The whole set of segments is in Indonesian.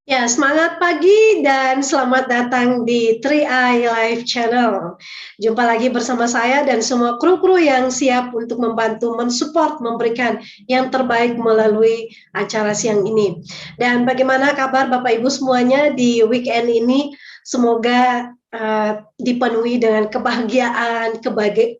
Ya, semangat pagi dan selamat datang di 3i Live Channel. Jumpa lagi bersama saya dan semua kru-kru yang siap untuk membantu mensupport, memberikan yang terbaik melalui acara siang ini. Dan bagaimana kabar Bapak Ibu semuanya di weekend ini? Semoga dipenuhi dengan kebahagiaan,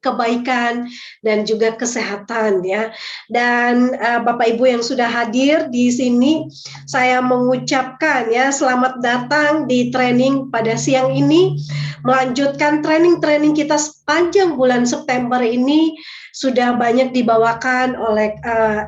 kebaikan, dan juga kesehatan ya. Dan Bapak Ibu yang sudah hadir di sini, saya mengucapkan ya selamat datang di training pada siang ini, melanjutkan training-training kita sepanjang bulan September ini. Sudah banyak dibawakan oleh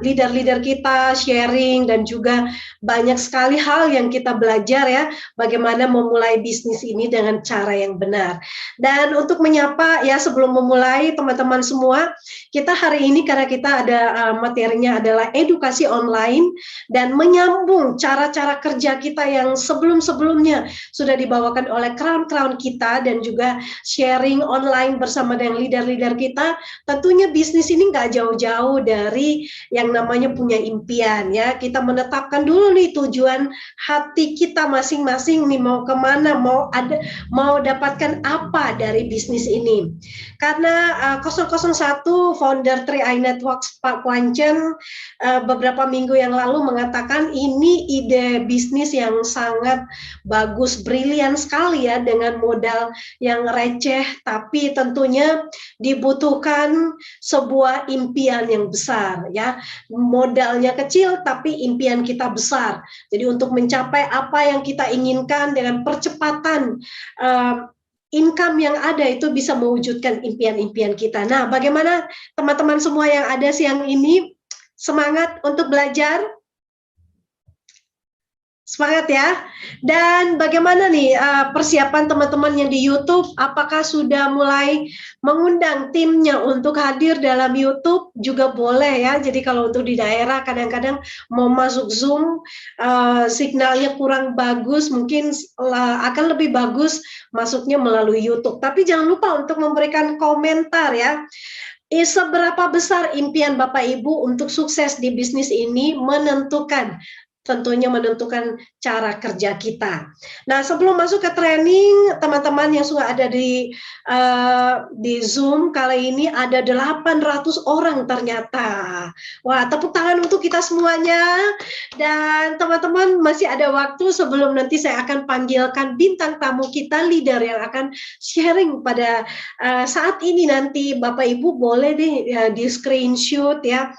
leader-leader kita, sharing, dan juga banyak sekali hal yang kita belajar ya, bagaimana memulai bisnis ini dengan cara yang benar. Dan untuk menyapa ya sebelum memulai teman-teman semua, kita hari ini karena kita ada materinya adalah edukasi online dan menyambung cara-cara kerja kita yang sebelum-sebelumnya sudah dibawakan oleh crown-crown kita dan juga sharing online bersama dengan leader-leader kita. Tentunya bisnis ini nggak jauh-jauh dari yang namanya punya impian ya. Kita menetapkan dulu nih tujuan hati kita masing-masing nih, mau kemana, mau dapatkan apa dari bisnis ini. Karena 001 founder 3i Networks Pak Kwancen beberapa minggu yang lalu mengatakan ini ide bisnis yang sangat bagus, brilian sekali ya, dengan modal yang receh, tapi tentunya dibutuhkan sebuah impian yang besar ya. Modalnya kecil tapi impian kita besar. Jadi untuk mencapai apa yang kita inginkan dengan percepatan income yang ada itu bisa mewujudkan impian-impian kita. Nah, bagaimana teman-teman semua yang ada siang ini? Semangat untuk belajar? Semangat ya. Dan bagaimana nih persiapan teman-teman yang di YouTube? Apakah sudah mulai mengundang timnya untuk hadir dalam YouTube? Juga boleh ya. Jadi kalau untuk di daerah kadang-kadang mau masuk Zoom, signalnya kurang bagus, mungkin akan lebih bagus masuknya melalui YouTube. Tapi jangan lupa untuk memberikan komentar ya. Seberapa besar impian Bapak Ibu untuk sukses di bisnis ini tentunya menentukan cara kerja kita. Nah, sebelum masuk ke training, teman-teman yang sudah ada di Zoom kali ini ada 800 orang ternyata. Wah, tepuk tangan untuk kita semuanya. Dan teman-teman masih ada waktu sebelum nanti saya akan panggilkan bintang tamu kita, leader yang akan sharing pada saat ini nanti. Bapak Ibu boleh deh di screenshot ya,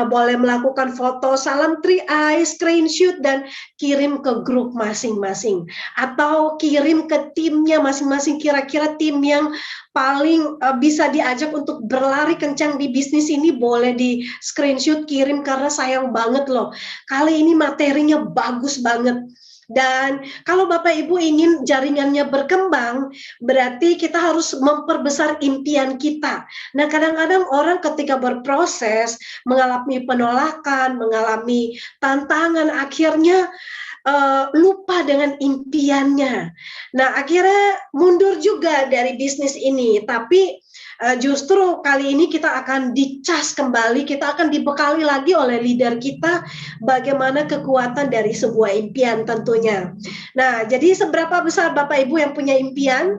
boleh melakukan foto salam 3i, screenshot dan kirim ke grup masing-masing atau kirim ke timnya masing-masing, kira-kira tim yang paling bisa diajak untuk berlari kencang di bisnis ini boleh di screenshot kirim, karena sayang banget loh, kali ini materinya bagus banget. Dan kalau Bapak Ibu ingin jaringannya berkembang, berarti kita harus memperbesar impian kita. Nah, kadang-kadang orang ketika berproses mengalami penolakan, mengalami tantangan, akhirnya lupa dengan impiannya. Nah, akhirnya mundur juga dari bisnis ini. Tapi justru kali ini kita akan dicas kembali, kita akan dibekali lagi oleh leader kita bagaimana kekuatan dari sebuah impian tentunya. Nah, jadi seberapa besar Bapak Ibu yang punya impian?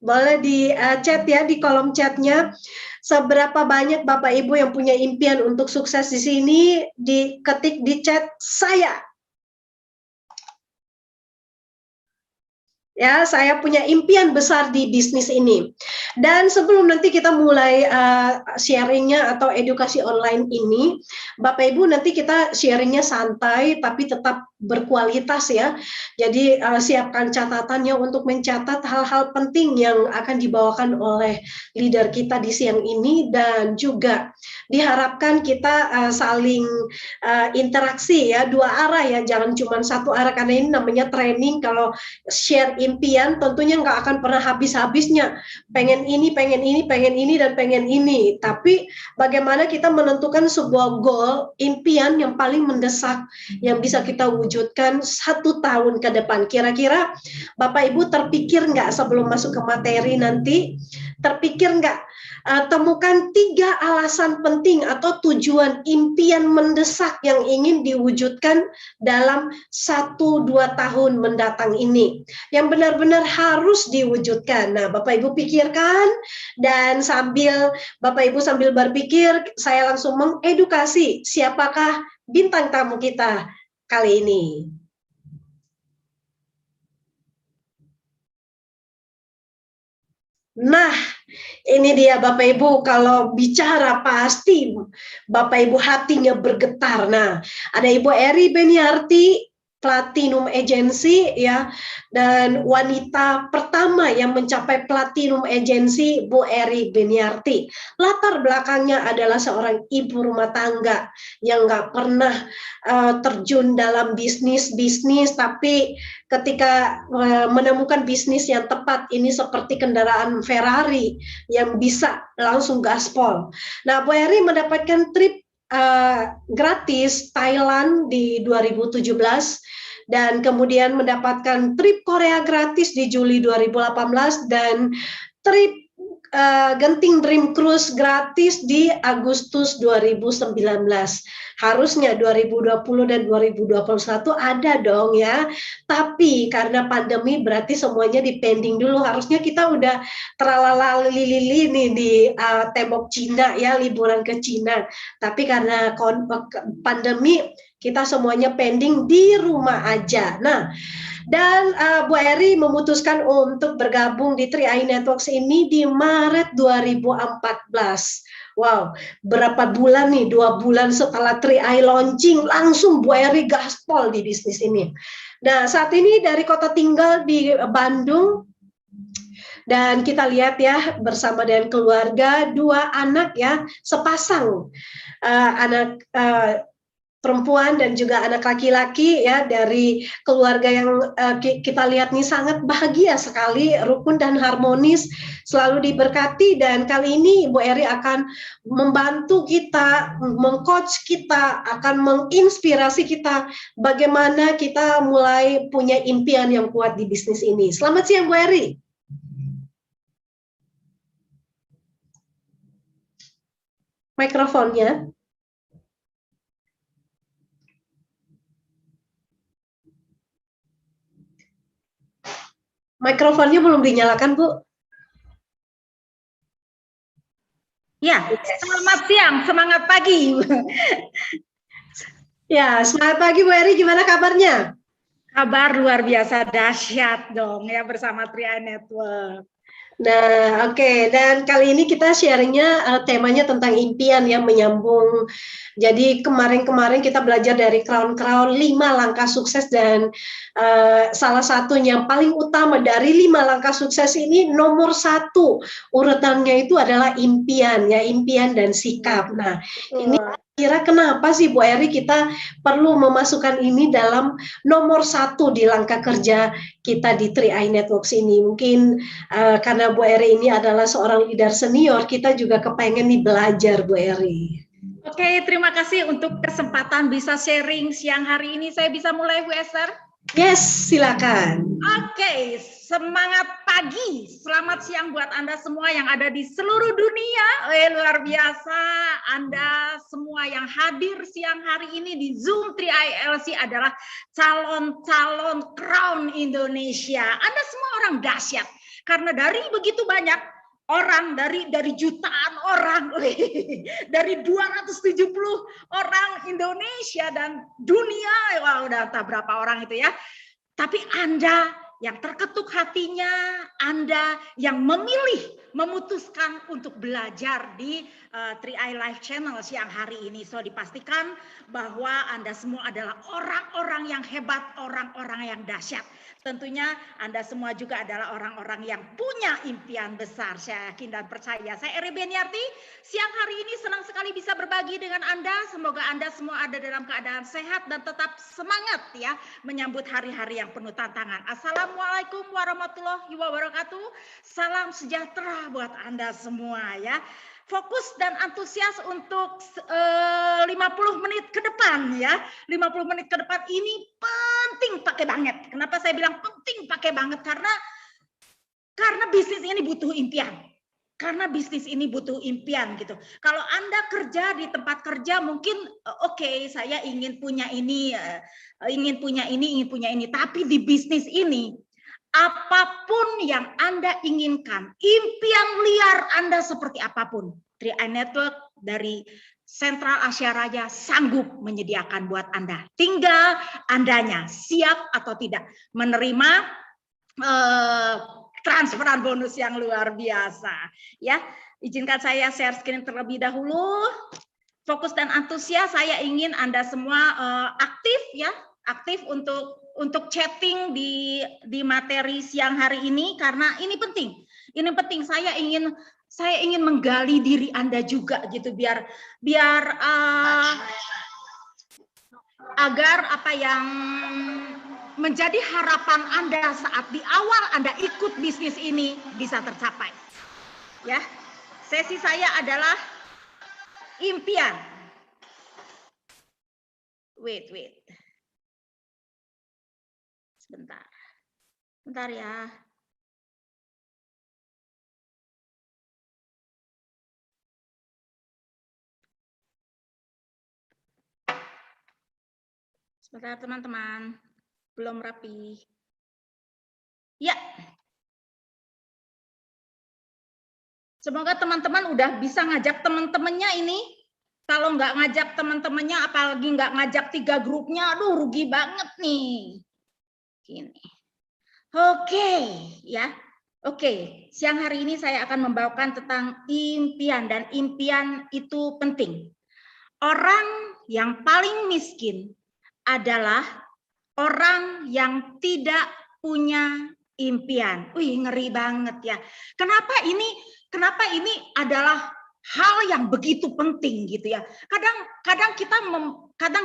Boleh di chat ya, di kolom chatnya. Seberapa banyak Bapak Ibu yang punya impian untuk sukses di sini, diketik di chat saya. Ya, saya punya impian besar di bisnis ini. Dan sebelum nanti kita mulai sharingnya atau edukasi online ini, Bapak Ibu nanti kita sharingnya santai tapi tetap berkualitas ya. Jadi siapkan catatannya untuk mencatat hal-hal penting yang akan dibawakan oleh leader kita di siang ini, dan juga diharapkan kita saling interaksi ya, dua arah ya, jangan cuma satu arah, karena ini namanya training. Kalau share impian tentunya nggak akan pernah habis-habisnya, pengen ini, pengen ini, pengen ini, dan pengen ini. Tapi bagaimana kita menentukan sebuah goal, impian yang paling mendesak yang bisa kita wujudkan 1 tahun ke depan. Kira-kira Bapak Ibu terpikir nggak sebelum masuk ke materi nanti, terpikir nggak temukan 3 alasan penting atau tujuan impian mendesak yang ingin diwujudkan dalam 1-2 tahun mendatang ini, yang benar-benar harus diwujudkan. Nah, Bapak Ibu pikirkan, dan Bapak Ibu sambil berpikir, saya langsung mengedukasi siapakah bintang tamu kita kali ini. Nah, ini dia Bapak Ibu, kalau bicara pasti Bapak Ibu hatinya bergetar. Nah, ada Ibu Eri Beniarti, Platinum Agency ya, dan wanita pertama yang mencapai Platinum Agency, Bu Eri Beniarti. Latar belakangnya adalah seorang ibu rumah tangga yang nggak pernah terjun dalam bisnis, tapi ketika menemukan bisnis yang tepat, ini seperti kendaraan Ferrari yang bisa langsung gaspol. Nah, Bu Eri mendapatkan trip gratis Thailand di 2017 dan kemudian mendapatkan trip Korea gratis di Juli 2018 dan trip Genting Dream Cruise gratis di Agustus 2019. Harusnya 2020 dan 2021 ada dong ya. Tapi karena pandemi berarti semuanya dipending dulu. Harusnya kita udah teralala lili nih di tembok Cina ya, liburan ke Cina. Tapi karena pandemi kita semuanya pending di rumah aja. Nah, dan Bu Eri memutuskan untuk bergabung di 3i Networks ini di Maret 2014. Wow, berapa bulan nih, 2 bulan setelah 3i launching, langsung Bu Eri gaspol di bisnis ini. Nah, saat ini dari kota tinggal di Bandung, dan kita lihat ya bersama dengan keluarga, 2 anak ya, sepasang anak perempuan dan juga anak laki-laki ya, dari keluarga yang kita lihat nih sangat bahagia sekali, rukun dan harmonis, selalu diberkati. Dan kali ini Bu Eri akan membantu kita, mengcoach kita, akan menginspirasi kita bagaimana kita mulai punya impian yang kuat di bisnis ini. Selamat siang Bu Eri. Mikrofonnya. Mikrofonnya belum dinyalakan, Bu. Ya, selamat siang, semangat pagi. Ya, semangat pagi Bu Eri, gimana kabarnya? Kabar luar biasa dahsyat dong ya bersama 3i Network. Nah, oke. Dan kali ini kita sharingnya temanya tentang impian yang menyambung. Jadi kemarin kita belajar dari Crown 5 langkah sukses, dan salah satu yang paling utama dari 5 langkah sukses ini, nomor 1 urutannya itu adalah impian ya, impian dan sikap. Nah, ini kira kenapa sih Bu Eri kita perlu memasukkan ini dalam nomor 1 di langkah kerja kita di 3i Networks ini? Mungkin karena Bu Eri ini adalah seorang leader senior, kita juga kepengen nih belajar Bu Eri. Oke, terima kasih untuk kesempatan bisa sharing siang hari ini. Saya bisa mulai Bu Esther? Yes, silakan. Oke, semangat pagi. Selamat siang buat Anda semua yang ada di seluruh dunia. Luar biasa, Anda semua yang hadir siang hari ini di Zoom 3i LC adalah calon-calon Crown Indonesia. Anda semua orang dahsyat. Karena dari begitu banyak orang, dari jutaan orang, dari 270 orang Indonesia dan dunia, wah udah tak berapa orang itu ya. Tapi Anda yang terketuk hatinya, Anda yang memutuskan untuk belajar di 3i Live Channel siang hari ini. So dipastikan bahwa Anda semua adalah orang-orang yang hebat, orang-orang yang dahsyat. Tentunya Anda semua juga adalah orang-orang yang punya impian besar. Saya yakin dan percaya. Saya Eri Beniarti, siang hari ini senang sekali bisa berbagi dengan Anda. Semoga Anda semua ada dalam keadaan sehat dan tetap semangat ya menyambut hari-hari yang penuh tantangan. Assalamualaikum warahmatullahi wabarakatuh. Salam sejahtera buat Anda semua ya. Fokus dan antusias untuk 50 menit ke depan ya. 50 menit ke depan ini penting pakai banget. Kenapa saya bilang penting pakai banget? Karena bisnis ini butuh impian. Karena bisnis ini butuh impian gitu. Kalau Anda kerja di tempat kerja mungkin oke, saya ingin punya ini, ingin punya ini. Tapi di bisnis ini, apapun yang Anda inginkan, impian liar Anda seperti apapun, 3i Network dari Sentral Asia Raya sanggup menyediakan buat Anda. Tinggal Andanya siap atau tidak menerima transferan bonus yang luar biasa. Ya, izinkan saya share screen terlebih dahulu. Fokus dan antusias, saya ingin Anda semua aktif ya, aktif untuk chatting di materi siang hari ini karena ini penting. Ini penting, saya ingin menggali diri Anda juga gitu biar agar apa yang menjadi harapan Anda saat di awal Anda ikut bisnis ini bisa tercapai. Ya. Sesi saya adalah impian. Wait. Sebentar. Bentar ya. Sebentar teman-teman. Belum rapi. Ya. Semoga teman-teman udah bisa ngajak teman-temannya ini. Kalau nggak ngajak teman-temannya, apalagi nggak ngajak 3 grupnya, aduh rugi banget nih. Gini. Oke, ya. Oke, siang hari ini saya akan membawakan tentang impian dan impian itu penting. Orang yang paling miskin adalah orang yang tidak punya impian. Wih, ngeri banget ya. Kenapa ini adalah hal yang begitu penting gitu ya. Kadang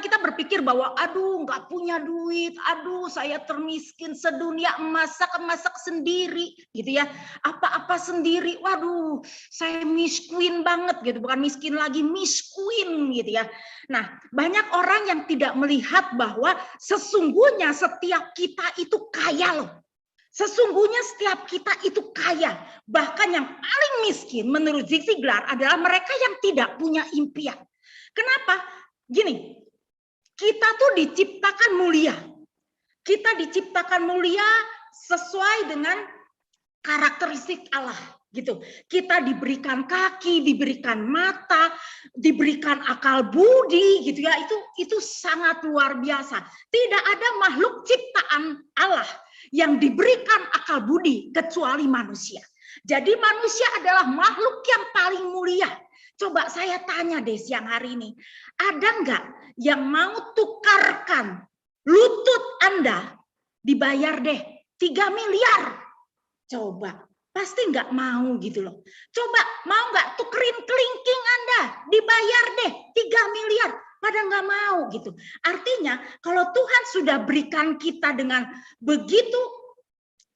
kita berpikir bahwa aduh nggak punya duit, aduh saya termiskin sedunia, masak sendiri gitu ya. Apa-apa sendiri. Waduh, saya miskin banget gitu, bukan miskin lagi, miskin gitu ya. Nah, banyak orang yang tidak melihat bahwa sesungguhnya setiap kita itu kaya loh. Sesungguhnya setiap kita itu kaya. Bahkan yang paling miskin menurut Zig Ziglar adalah mereka yang tidak punya impian. Kenapa? Gini, kita tuh diciptakan mulia. Kita diciptakan mulia sesuai dengan karakteristik Allah. Gitu. Kita diberikan kaki, diberikan mata, diberikan akal budi gitu ya. Itu sangat luar biasa. Tidak ada makhluk ciptaan Allah yang diberikan akal budi kecuali manusia. Jadi manusia adalah makhluk yang paling mulia. Coba saya tanya deh siang hari ini, ada nggak yang mau tukarkan lutut Anda dibayar deh 3 miliar? Coba, pasti nggak mau gitu loh. Coba mau nggak tukerin kelingking Anda dibayar deh 3 miliar? Pada nggak mau gitu. Artinya kalau Tuhan sudah berikan kita dengan begitu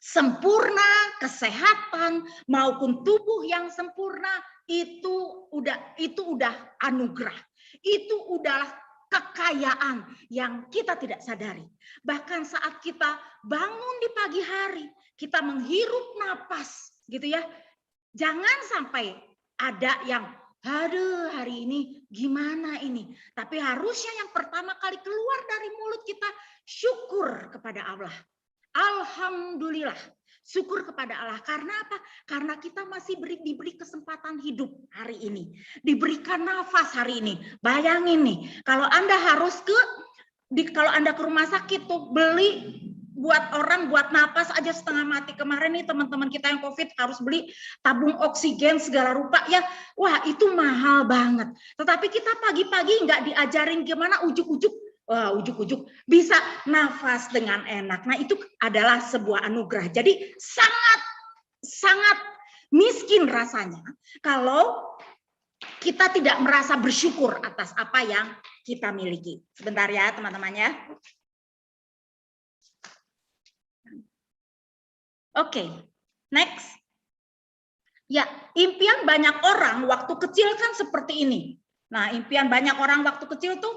sempurna kesehatan maupun tubuh yang sempurna, itu udah anugerah. Itu udah kekayaan yang kita tidak sadari. Bahkan saat kita bangun di pagi hari, kita menghirup napas gitu ya. Jangan sampai ada yang aduh hari ini gimana ini. Tapi harusnya yang pertama kali keluar dari mulut kita syukur kepada Allah. Alhamdulillah. Syukur kepada Allah. Karena apa? Karena kita masih diberi kesempatan hidup hari ini. Diberikan nafas hari ini. Bayangin nih, kalau Anda harus kalau Anda ke rumah sakit tuh beli buat napas aja setengah mati. Kemarin nih teman-teman kita yang COVID harus beli tabung oksigen segala rupa ya. Wah, itu mahal banget. Tetapi kita pagi-pagi nggak diajarin gimana ujuk-ujuk bisa nafas dengan enak. Nah, itu adalah sebuah anugerah. Jadi sangat miskin rasanya kalau kita tidak merasa bersyukur atas apa yang kita miliki. Sebentar ya, teman-teman ya. Oke, next. Ya, impian banyak orang waktu kecil kan seperti ini. Nah, impian banyak orang waktu kecil tuh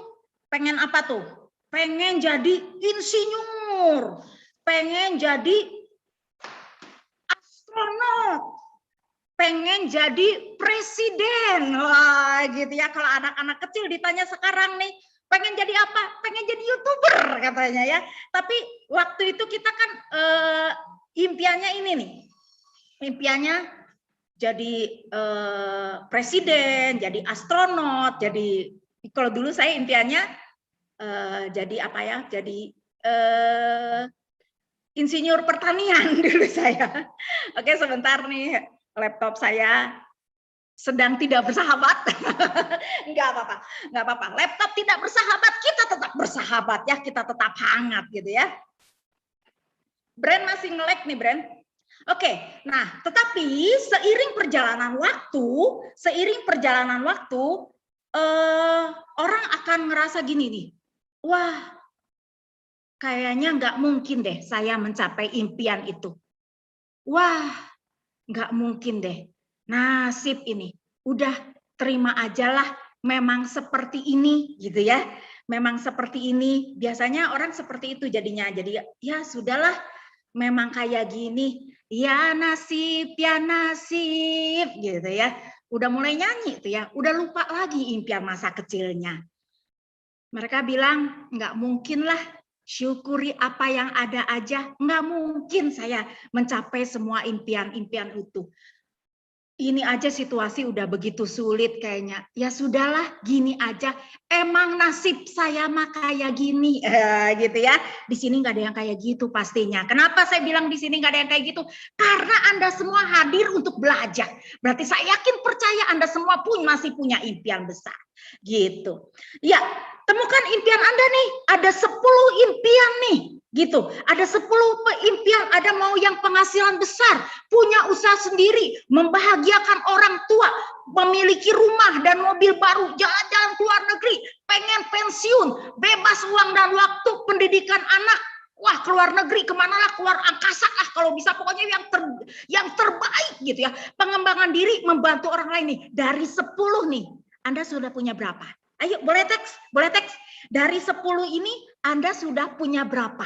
pengen apa tuh? Pengen jadi insinyur, pengen jadi astronot, pengen jadi presiden. Wah, gitu ya. Kalau anak-anak kecil ditanya sekarang nih, pengen jadi apa? Pengen jadi YouTuber katanya ya. Tapi waktu itu kita kan impiannya ini nih. Impiannya jadi presiden, jadi astronot, jadi kalau dulu saya impiannya jadi apa ya? Jadi insinyur pertanian dulu saya. Oke, sebentar nih laptop saya sedang tidak bersahabat. Enggak apa-apa, enggak apa-apa. Laptop tidak bersahabat, kita tetap bersahabat ya, kita tetap hangat gitu ya. Brand masih nge-lag nih, Brand. Oke, nah tetapi seiring perjalanan waktu, orang akan ngerasa gini nih, wah kayaknya nggak mungkin deh saya mencapai impian itu. Wah, nggak mungkin deh. Nasib ini, udah terima ajalah, memang seperti ini gitu ya. Memang seperti ini. Biasanya orang seperti itu jadinya. Jadi ya sudahlah, memang kayak gini. Ya nasib gitu ya. Udah mulai nyanyi tuh ya. Udah lupa lagi impian masa kecilnya. Mereka bilang nggak mungkin lah. Syukuri apa yang ada aja, nggak mungkin saya mencapai semua impian-impian itu. Ini aja situasi udah begitu sulit kayaknya. Ya sudahlah, gini aja. Emang nasib saya mah kayak gini, gitu ya. Di sini nggak ada yang kayak gitu pastinya. Kenapa saya bilang di sini nggak ada yang kayak gitu? Karena Anda semua hadir untuk belajar. Berarti saya yakin percaya Anda semua pun masih punya impian besar, gitu. Ya, temukan impian Anda nih. Ada 10 impian nih. Gitu, ada 10 impian, ada mau yang penghasilan besar, punya usaha sendiri, membahagiakan orang tua, memiliki rumah dan mobil baru, jalan-jalan ke luar negeri, pengen pensiun, bebas uang dan waktu, pendidikan anak, wah keluar negeri, kemana lah, keluar angkasa lah, kalau bisa pokoknya yang terbaik gitu ya, pengembangan diri, membantu orang lain nih, dari 10 nih, Anda sudah punya berapa? Ayo boleh teks, dari 10 ini Anda sudah punya berapa?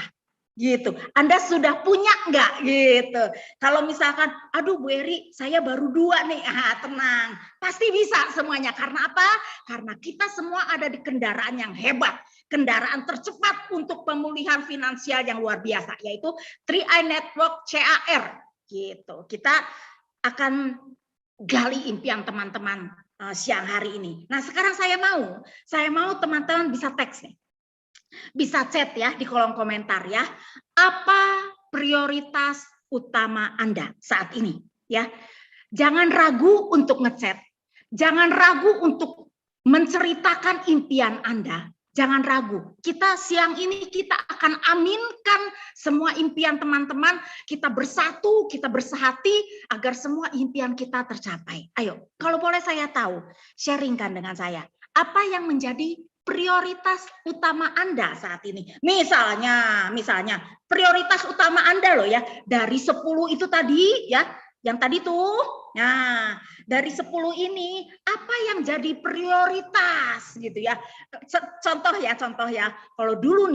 Gitu. Anda sudah punya nggak gitu. Kalau misalkan, aduh Bu Eri, saya baru 2 nih. Tenang, pasti bisa semuanya. Karena apa? Karena kita semua ada di kendaraan yang hebat, kendaraan tercepat untuk pemulihan finansial yang luar biasa, yaitu 3i Network CAR. Gitu. Kita akan gali impian teman-teman siang hari ini. Nah, sekarang saya mau teman-teman bisa teks nih. Bisa chat ya di kolom komentar ya. Apa prioritas utama Anda saat ini ya? Jangan ragu untuk ngechat. Jangan ragu untuk menceritakan impian Anda. Jangan ragu. Kita siang ini kita akan aminkan semua impian teman-teman. Kita bersatu, kita bersehati agar semua impian kita tercapai. Ayo, kalau boleh saya tahu, sharingkan dengan saya. Apa yang menjadi prioritas utama Anda saat ini? Misalnya prioritas utama Anda loh ya, dari 10 itu tadi ya, yang tadi tuh. Nah, dari 10 ini apa yang jadi prioritas gitu ya. Contoh ya. Kalau dulu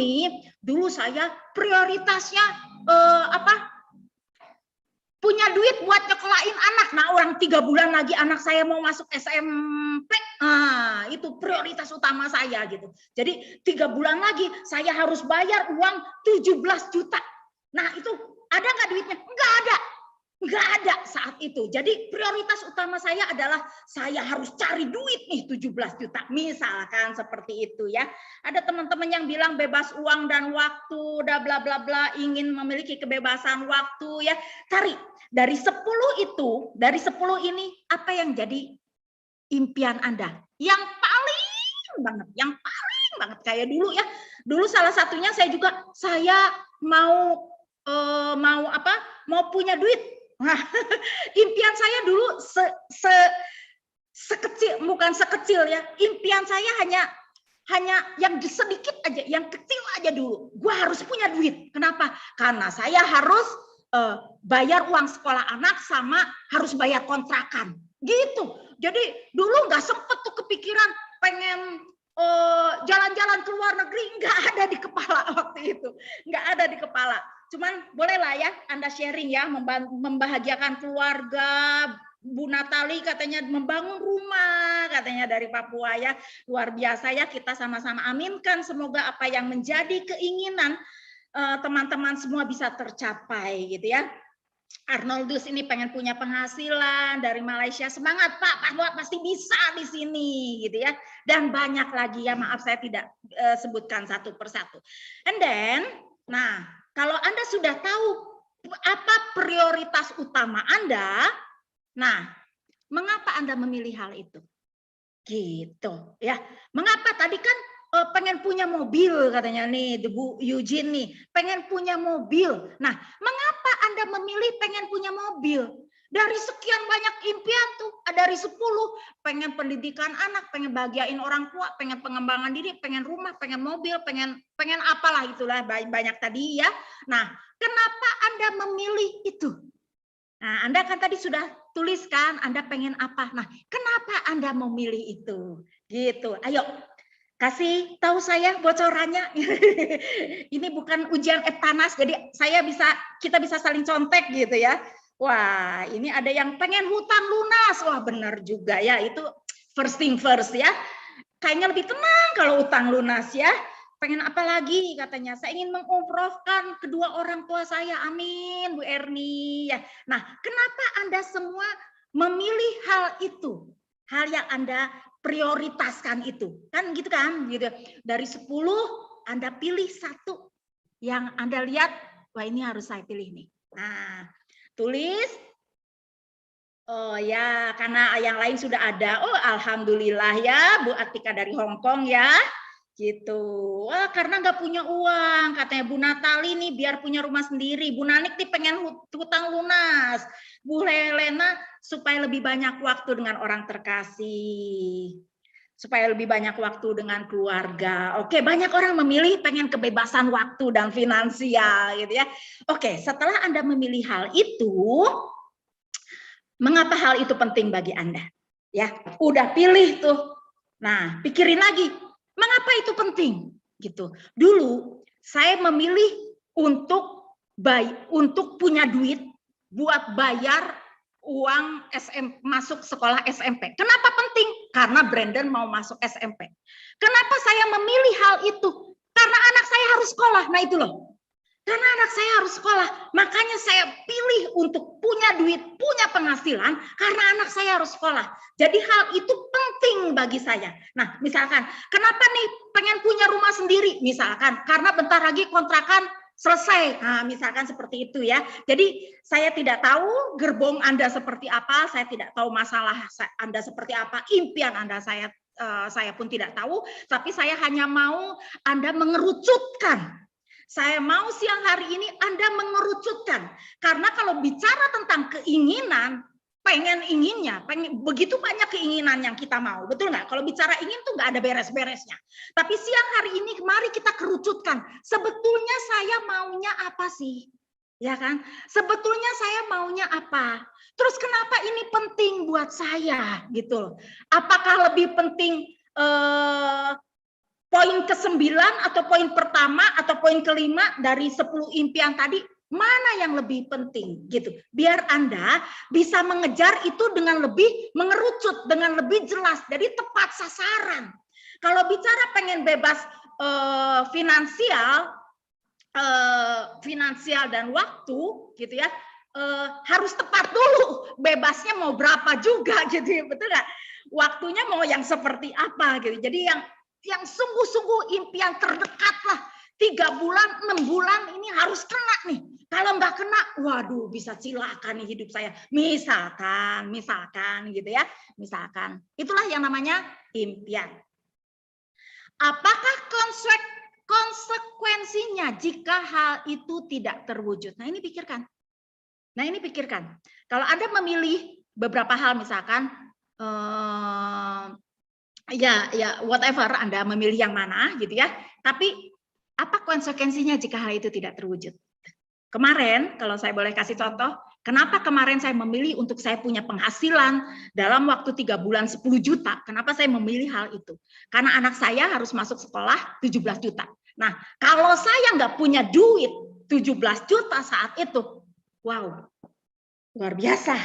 saya prioritasnya punya duit buat nyekolahin anak. Nah, orang 3 bulan lagi anak saya mau masuk SMP. Nah, itu prioritas utama saya gitu. Jadi 3 bulan lagi saya harus bayar uang 17 juta. Nah, itu ada nggak duitnya? Nggak ada saat itu. Jadi prioritas utama saya adalah saya harus cari duit nih 17 juta. Misalkan seperti itu ya. Ada teman-teman yang bilang bebas uang dan waktu, udah bla bla bla, ingin memiliki kebebasan waktu ya. Cari dari 10 itu, dari 10 ini apa yang jadi impian Anda? Yang paling banget kayak dulu ya. Dulu salah satunya saya mau punya duit. Nah, impian saya dulu bukan sekecil ya. Impian saya hanya yang sedikit aja, yang kecil aja dulu. Gua harus punya duit. Kenapa? Karena saya harus bayar uang sekolah anak sama harus bayar kontrakan. Gitu. Jadi dulu nggak sempet tuh kepikiran pengen jalan-jalan ke luar negeri, nggak ada di kepala waktu itu. Nggak ada di kepala. Cuman bolehlah ya Anda sharing ya, membahagiakan keluarga, Bu Natali katanya membangun rumah, katanya dari Papua ya. Luar biasa ya, kita sama-sama aminkan semoga apa yang menjadi keinginan teman-teman semua bisa tercapai gitu ya. Arnoldus ini pengen punya penghasilan dari Malaysia, semangat Pak, pasti bisa di sini gitu ya. Dan banyak lagi ya, maaf saya tidak sebutkan satu persatu. And then, nah kalau Anda sudah tahu apa prioritas utama Anda, nah mengapa Anda memilih hal itu? Gitu ya. Mengapa tadi kan pengen punya mobil katanya nih Bu Eugene nih, pengen punya mobil. Nah, mengapa Anda memilih pengen punya mobil? Dari sekian banyak impian tuh, dari 10, pengen pendidikan anak, pengen bahagiain orang tua, pengen pengembangan diri, pengen rumah, pengen mobil, pengen apalah itulah banyak tadi ya. Nah, kenapa Anda memilih itu? Nah, Anda kan tadi sudah tuliskan Anda pengen apa. Nah, kenapa Anda memilih itu? Gitu. Ayo, kasih tahu saya bocorannya. Ini bukan ujian Eptanas, jadi kita bisa saling contek gitu ya. Wah, ini ada yang pengen hutang lunas. Wah, benar juga ya. Itu first thing first ya. Kayaknya lebih tenang kalau hutang lunas ya. Pengen apa lagi katanya? Saya ingin mengumrohkan kedua orang tua saya. Amin, Bu Erni. Ya. Nah, kenapa Anda semua memilih hal itu? Hal yang Anda prioritaskan itu. Kan gitu kan? Gitu. Dari 10 Anda pilih satu yang Anda lihat, wah ini harus saya pilih nih. Nah, tulis. Oh ya, karena yang lain sudah ada. Oh, alhamdulillah ya, Bu Atika dari Hong Kong ya. Gitu. Wah, karena nggak punya uang, katanya Bu Natali nih biar punya rumah sendiri. Bu Nanik nih pengen hutang lunas. Bu Helena supaya lebih banyak waktu dengan orang terkasih. Supaya lebih banyak waktu dengan keluarga. Oke, banyak orang memilih pengen kebebasan waktu dan finansial gitu ya. Oke, setelah Anda memilih hal itu, mengapa hal itu penting bagi Anda? Ya, udah pilih tuh. Nah, pikirin lagi. Mengapa itu penting? Gitu. Dulu saya memilih untuk punya duit buat bayar uang masuk sekolah SMP. Kenapa penting? Karena Brandon mau masuk SMP. Kenapa saya memilih hal itu? Karena anak saya harus sekolah. Nah itu loh. Karena anak saya harus sekolah, makanya saya pilih untuk punya duit, punya penghasilan, karena anak saya harus sekolah. Jadi hal itu penting bagi saya. Nah, misalkan, kenapa nih pengen punya rumah sendiri? Misalkan, karena bentar lagi kontrakan selesai. Nah, misalkan seperti itu ya. Jadi saya tidak tahu gerbong Anda seperti apa, saya tidak tahu masalah Anda seperti apa, impian Anda saya pun tidak tahu, tapi saya hanya mau Anda mengerucutkan. Saya mau siang hari ini Anda mengerucutkan. Karena kalau bicara tentang keinginan, begitu banyak keinginan yang kita mau. Betul nggak? Kalau bicara ingin tuh nggak ada beres-beresnya. Tapi siang hari ini mari kita kerucutkan. Sebetulnya saya maunya apa sih? Ya kan? Sebetulnya saya maunya apa? Terus kenapa ini penting buat saya? Gitu. Apakah lebih penting poin ke-9 atau poin pertama atau poin ke-5 dari 10 impian tadi, mana yang lebih penting gitu. Biar Anda bisa mengejar itu dengan lebih mengerucut, dengan lebih jelas, jadi tepat sasaran. Kalau bicara pengen bebas finansial dan waktu gitu ya, harus tepat dulu. Bebasnya mau berapa juga gitu, betul nggak? Waktunya mau yang seperti apa gitu. Jadi yang sungguh-sungguh impian terdekat lah, 3 bulan, 6 bulan ini harus kena nih. Kalau nggak kena, waduh bisa cilaka nih hidup saya. Misalkan gitu ya. Misalkan. Itulah yang namanya impian. Apakah konsekuensinya jika hal itu tidak terwujud? Nah ini pikirkan. Kalau Anda memilih beberapa hal misalkan, ya whatever Anda memilih yang mana gitu ya. Tapi apa konsekuensinya jika hal itu tidak terwujud? Kemarin kalau saya boleh kasih contoh, kenapa kemarin saya memilih untuk saya punya penghasilan dalam waktu 3 bulan 10 juta? Kenapa saya memilih hal itu? Karena anak saya harus masuk sekolah 17 juta. Nah, kalau saya nggak punya duit 17 juta saat itu, wow, luar biasa.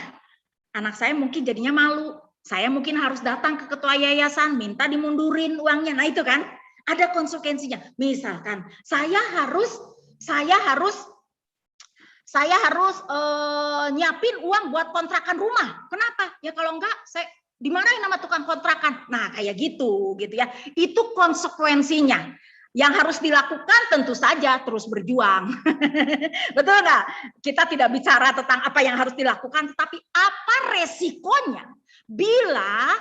Anak saya mungkin jadinya malu. Saya mungkin harus datang ke ketua yayasan, minta dimundurin uangnya. Nah itu kan, ada konsekuensinya. Misalkan saya harus nyiapin uang buat kontrakan rumah. Kenapa? Ya kalau enggak, saya dimarahin sama tukang kontrakan. Nah kayak gitu ya. Itu konsekuensinya. Yang harus dilakukan tentu saja terus berjuang. Betul nggak? Kita tidak bicara tentang apa yang harus dilakukan, tetapi apa resikonya bila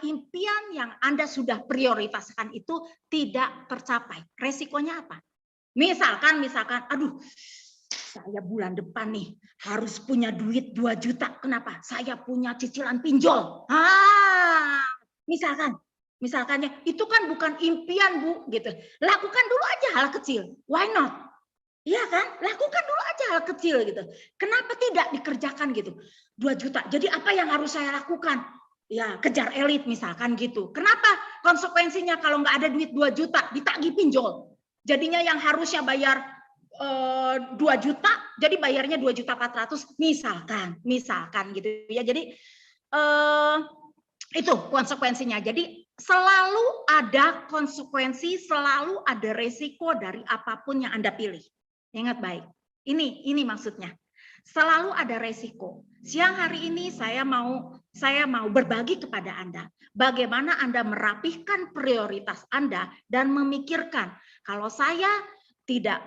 impian yang Anda sudah prioritaskan itu tidak tercapai. Resikonya apa? Misalkan, aduh, saya bulan depan nih harus punya duit 2 juta. Kenapa? Saya punya cicilan pinjol. Misalkannya itu kan bukan impian, Bu, gitu. Lakukan dulu aja hal kecil. Why not? Iya kan? Lakukan dulu aja hal kecil gitu. Kenapa tidak dikerjakan gitu? 2 juta. Jadi apa yang harus saya lakukan? Ya, kejar elit misalkan gitu. Kenapa? Konsekuensinya kalau nggak ada duit 2 juta, ditagih pinjol. Jadinya yang harusnya bayar 2 juta, jadi bayarnya 2.400.000 misalkan gitu ya. Jadi itu konsekuensinya. Jadi selalu ada konsekuensi, selalu ada resiko dari apapun yang Anda pilih. Ingat baik. Ini maksudnya. Selalu ada resiko. Siang hari ini saya mau berbagi kepada Anda bagaimana Anda merapihkan prioritas Anda dan memikirkan kalau saya tidak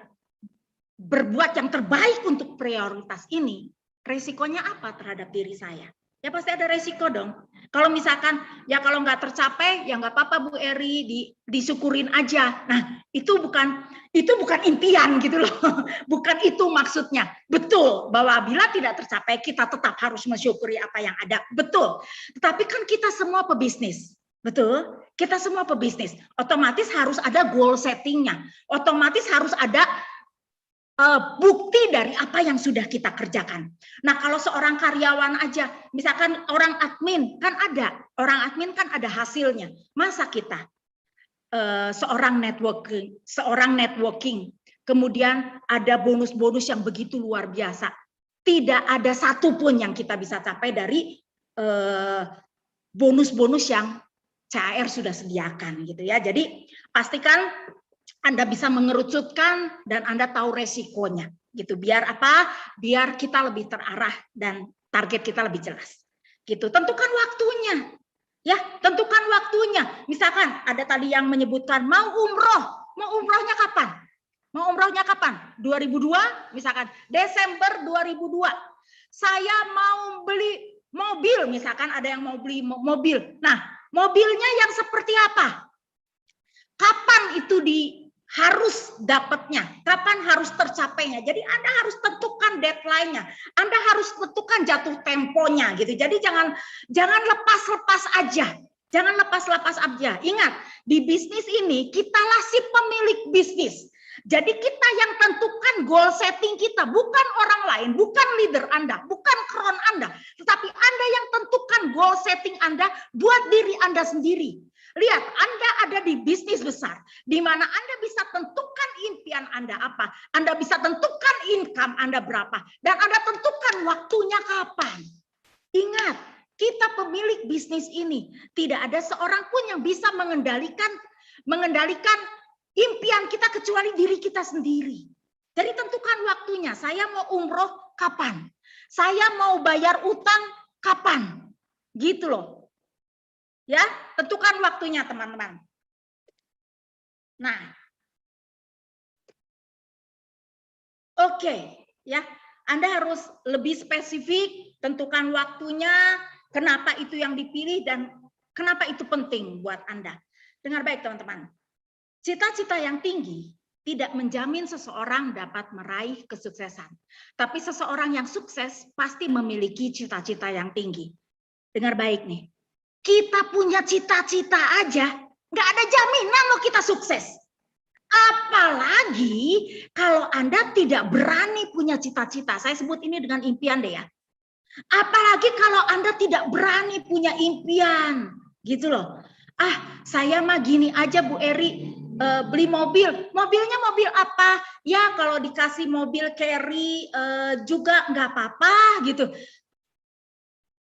berbuat yang terbaik untuk prioritas ini, resikonya apa terhadap diri saya? Ya pasti ada resiko dong. Kalau misalkan ya kalau nggak tercapai ya nggak apa-apa Bu Eri, disyukurin aja. Nah itu bukan impian gitu loh. Bukan itu maksudnya. Betul bahwa bila tidak tercapai kita tetap harus mensyukuri apa yang ada. Betul. Tetapi kan kita semua pebisnis. Betul. Kita semua pebisnis. Otomatis harus ada goal settingnya. Otomatis harus ada bukti dari apa yang sudah kita kerjakan. Nah, kalau seorang karyawan aja, misalkan orang admin kan ada hasilnya. Masa kita seorang networking, kemudian ada bonus-bonus yang begitu luar biasa. Tidak ada satupun yang kita bisa capai dari bonus-bonus yang CAR sudah sediakan gitu ya. Jadi pastikan Anda bisa mengerucutkan dan Anda tahu resikonya gitu. Biar apa? Biar kita lebih terarah dan target kita lebih jelas. Gitu. Tentukan waktunya. Ya, tentukan waktunya. Misalkan ada tadi yang menyebutkan mau umroh. Mau umrohnya kapan? Mau umrohnya kapan? 2002 misalkan. Desember 2002. Saya mau beli mobil, misalkan ada yang mau beli mobil. Nah, mobilnya yang seperti apa? Kapan itu harus dapatnya, kapan harus tercapainya. Jadi Anda harus tentukan deadline-nya. Anda harus tentukan jatuh temponya gitu. Jadi jangan lepas-lepas aja. Jangan lepas-lepas aja. Ingat, di bisnis ini kitalah si pemilik bisnis. Jadi kita yang tentukan goal setting kita, bukan orang lain, bukan leader Anda, bukan kron Anda, tetapi Anda yang tentukan goal setting Anda buat diri Anda sendiri. Lihat, Anda ada di bisnis besar, di mana Anda bisa tentukan impian Anda apa, Anda bisa tentukan income Anda berapa, dan Anda tentukan waktunya kapan. Ingat, kita pemilik bisnis ini, tidak ada seorang pun yang bisa mengendalikan impian kita kecuali diri kita sendiri. Jadi tentukan waktunya, saya mau umroh kapan, saya mau bayar utang kapan, gitu loh. Ya, tentukan waktunya teman-teman. Nah, oke, ya, Anda harus lebih spesifik, tentukan waktunya, kenapa itu yang dipilih dan kenapa itu penting buat Anda. Dengar baik teman-teman, cita-cita yang tinggi tidak menjamin seseorang dapat meraih kesuksesan. Tapi seseorang yang sukses pasti memiliki cita-cita yang tinggi. Dengar baik nih. Kita punya cita-cita aja, nggak ada jaminan loh kita sukses. Apalagi kalau Anda tidak berani punya cita-cita. Saya sebut ini dengan impian deh ya. Apalagi kalau Anda tidak berani punya impian, gitu loh. Saya mah gini aja Bu Eri, beli mobil. Mobilnya mobil apa? Ya kalau dikasih mobil carry juga nggak apa-apa gitu.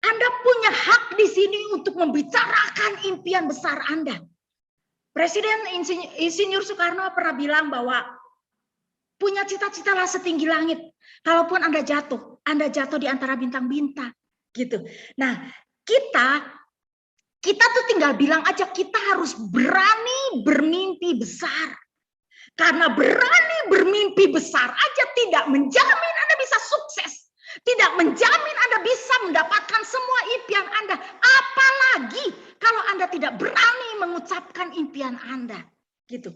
Anda punya hak di sini untuk membicarakan impian besar Anda. Presiden Insinyur Soekarno pernah bilang bahwa punya cita-citalah setinggi langit. Kalaupun Anda jatuh di antara bintang-bintang, gitu. Nah, kita tuh tinggal bilang aja, kita harus berani bermimpi besar. Karena berani bermimpi besar aja tidak menjamin Anda bisa sukses. Tidak menjamin Anda bisa mendapatkan semua impian Anda. Apalagi kalau Anda tidak berani mengucapkan impian Anda. Gitu.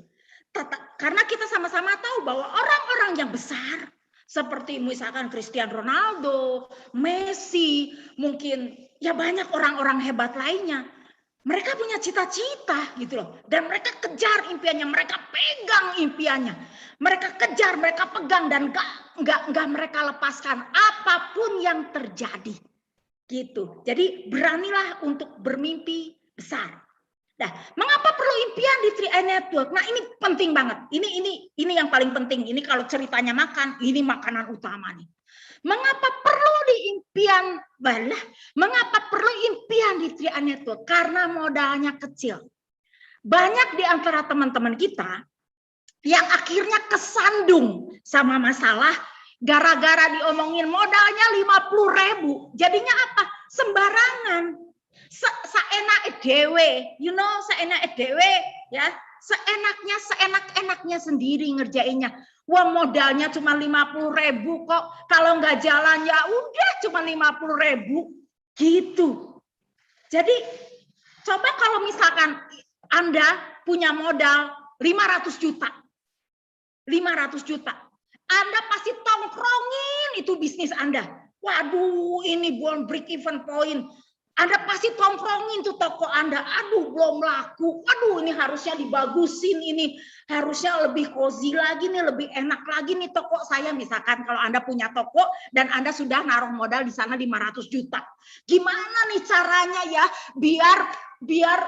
Karena kita sama-sama tahu bahwa orang-orang yang besar, seperti misalkan Cristiano Ronaldo, Messi, mungkin ya banyak orang-orang hebat lainnya. Mereka punya cita-cita gitu loh, dan mereka kejar impiannya, mereka pegang impiannya, mereka kejar, mereka pegang, dan nggak mereka lepaskan apapun yang terjadi, gitu. Jadi beranilah untuk bermimpi besar. Nah, mengapa perlu impian di 3i Network? Nah, ini penting banget. Ini yang paling penting. Ini kalau ceritanya makan, ini makanan utama nih. Mengapa perlu impian di 3i Network? Karena modalnya kecil. Banyak di antara teman-teman kita yang akhirnya kesandung sama masalah gara-gara diomongin modalnya 50.000. Jadinya apa? Sembarangan. Seenak dewe, seenak dewe ya. Seenaknya sendiri ngerjainnya. Wah, modalnya cuma 50.000 kok. Kalau nggak jalan ya udah cuma 50.000 gitu. Jadi coba kalau misalkan Anda punya modal 500 juta. 500 juta. Anda pasti tongkrongin itu bisnis Anda. Waduh, ini belum break even point. Anda pasti tongkrongin tuh toko Anda. Aduh, belum laku. Aduh, ini harusnya dibagusin, ini harusnya lebih cozy lagi nih, lebih enak lagi nih toko saya. Misalkan kalau Anda punya toko dan Anda sudah naruh modal di sana 500 juta. Gimana nih caranya ya biar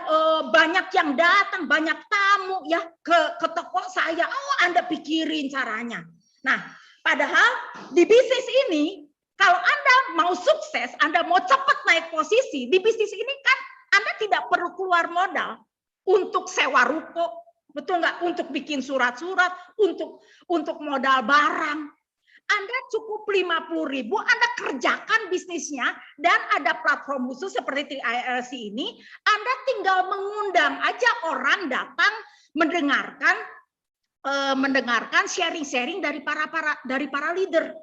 banyak yang datang, banyak tamu ya ke toko saya. Oh, Anda pikirin caranya. Nah, padahal di bisnis ini kalau Anda mau sukses, Anda mau cepat naik posisi, di bisnis ini kan Anda tidak perlu keluar modal untuk sewa ruko, betul nggak? Untuk bikin surat-surat, untuk modal barang. Anda cukup 50.000, Anda kerjakan bisnisnya, dan ada platform khusus seperti 3ILC ini, Anda tinggal mengundang aja orang datang mendengarkan sharing-sharing dari para leader.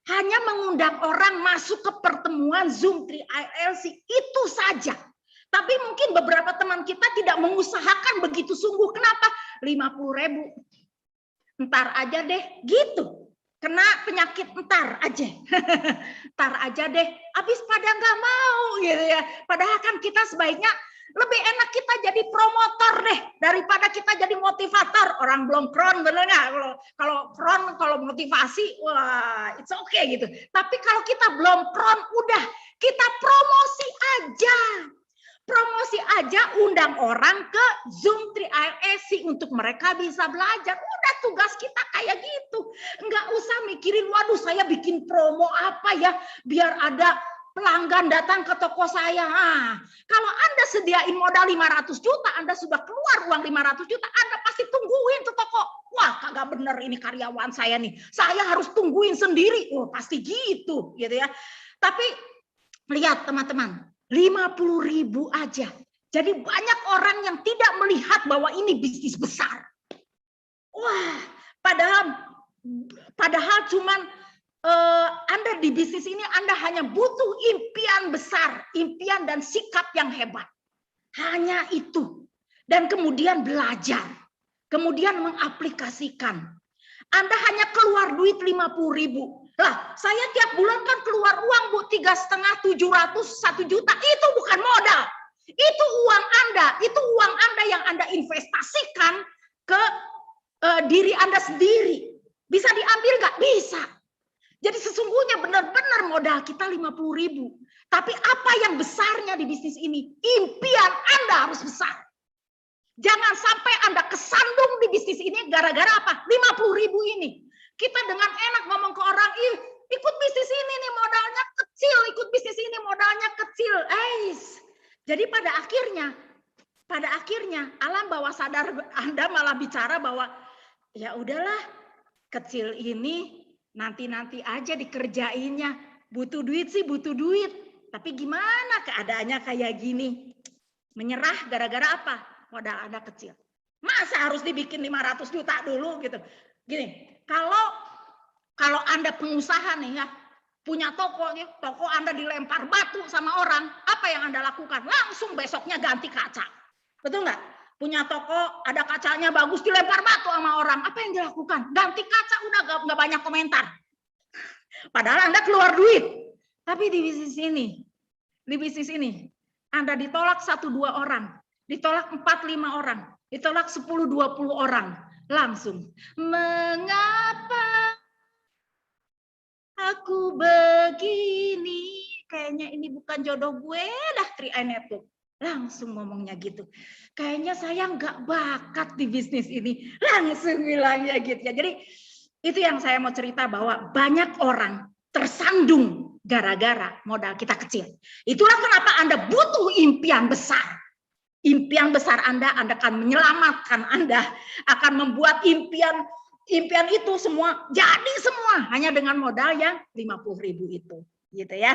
Hanya mengundang orang masuk ke pertemuan Zoom 3ILC itu saja. Tapi mungkin beberapa teman kita tidak mengusahakan begitu sungguh. Kenapa? 50.000. Ntar aja deh, gitu. Kena penyakit ntar aja. Ntar aja deh. Habis pada nggak mau gitu ya. Padahal kan kita sebaiknya lebih enak kita jadi promotor deh daripada kita jadi motivator. Orang belum kron, bener nggak? Kalau kron, kalau motivasi, wah, it's okay gitu. Tapi kalau kita belum kron, udah kita promosi aja. Promosi aja, undang orang ke Zoom 3ILC untuk mereka bisa belajar. Udah tugas kita kayak gitu. Nggak usah mikirin, waduh saya bikin promo apa ya biar ada pelanggan datang ke toko saya. Kalau Anda sediain modal 500 juta, Anda sudah keluar uang 500 juta, Anda pasti tungguin tuh toko. Wah, kagak bener ini karyawan saya nih. Saya harus tungguin sendiri. Oh, pasti gitu ya. Tapi lihat teman-teman, 50.000 aja. Jadi banyak orang yang tidak melihat bahwa ini bisnis besar. Wah, padahal cuman Anda di bisnis ini Anda hanya butuh impian besar, impian dan sikap yang hebat. Hanya itu. Dan kemudian belajar. Kemudian mengaplikasikan. Anda hanya keluar duit 50.000. Lah, saya tiap bulan kan keluar uang Bu 3,5, 700, 1 juta. Itu bukan modal. Itu uang Anda. Itu uang Anda yang Anda investasikan ke diri Anda sendiri. Bisa diambil nggak? Bisa. Jadi sesungguhnya benar-benar modal kita 50.000. Tapi apa yang besarnya di bisnis ini? Impian Anda harus besar. Jangan sampai Anda kesandung di bisnis ini gara-gara apa? 50.000 ini. Kita dengan enak ngomong ke orang, ikut bisnis ini nih modalnya kecil. kecil, ikut bisnis ini modalnya kecil. Jadi pada akhirnya alam bawah sadar Anda malah bicara bahwa ya udahlah, kecil ini nanti aja dikerjainnya. Butuh duit sih butuh duit. Tapi gimana keadaannya kayak gini? Menyerah gara-gara apa? Modal Anda kecil. Masa harus dibikin 500 juta dulu gitu. Gini, kalau Anda pengusaha nih ya, punya toko Anda dilempar batu sama orang, apa yang Anda lakukan? Langsung besoknya ganti kaca. Betul nggak? Punya toko, ada kacanya bagus, dilempar batu sama orang. Apa yang dilakukan? Ganti kaca, udah nggak banyak komentar. Padahal Anda keluar duit. Tapi di bisnis ini, Anda ditolak 1-2 orang, ditolak 4-5 orang, ditolak 10-20 orang. Langsung, mengapa aku begini? Kayaknya ini bukan jodoh gue dah, Trianetuk. Langsung ngomongnya gitu. Kayaknya saya nggak bakat di bisnis ini. Langsung bilangnya gitu ya. Jadi itu yang saya mau cerita, bahwa banyak orang tersandung gara-gara modal kita kecil. Itulah kenapa Anda butuh impian besar. Impian besar Anda akan menyelamatkan Anda, akan membuat impian itu semua jadi semua hanya dengan modal yang 50.000 itu, gitu ya.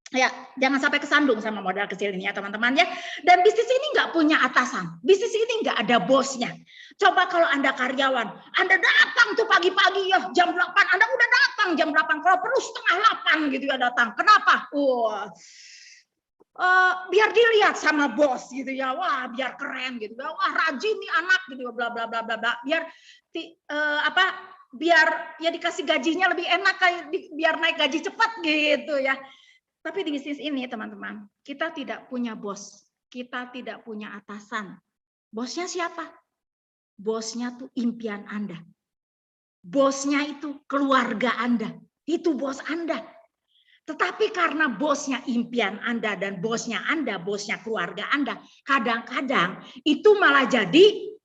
Ya, jangan sampai kesandung sama modal kecil ini ya teman-teman ya. Dan bisnis ini nggak punya atasan, bisnis ini nggak ada bosnya. Coba kalau Anda karyawan, Anda datang tuh pagi-pagi ya, jam 8 Anda udah datang jam 8, kalau perlu setengah 8 gitu ya datang. Kenapa? Biar dilihat sama bos gitu ya, wah biar keren gitu, wah rajin nih anak gitu, bla bla bla bla bla, biar biar ya dikasih gajinya lebih enak, kayak biar naik gaji cepat gitu ya. Tapi di bisnis ini teman-teman, kita tidak punya bos, kita tidak punya atasan. Bosnya siapa? Bosnya tuh impian Anda, bosnya itu keluarga Anda, itu bos Anda. Tetapi karena bosnya impian Anda dan bosnya Anda, bosnya keluarga Anda, kadang-kadang itu malah jadi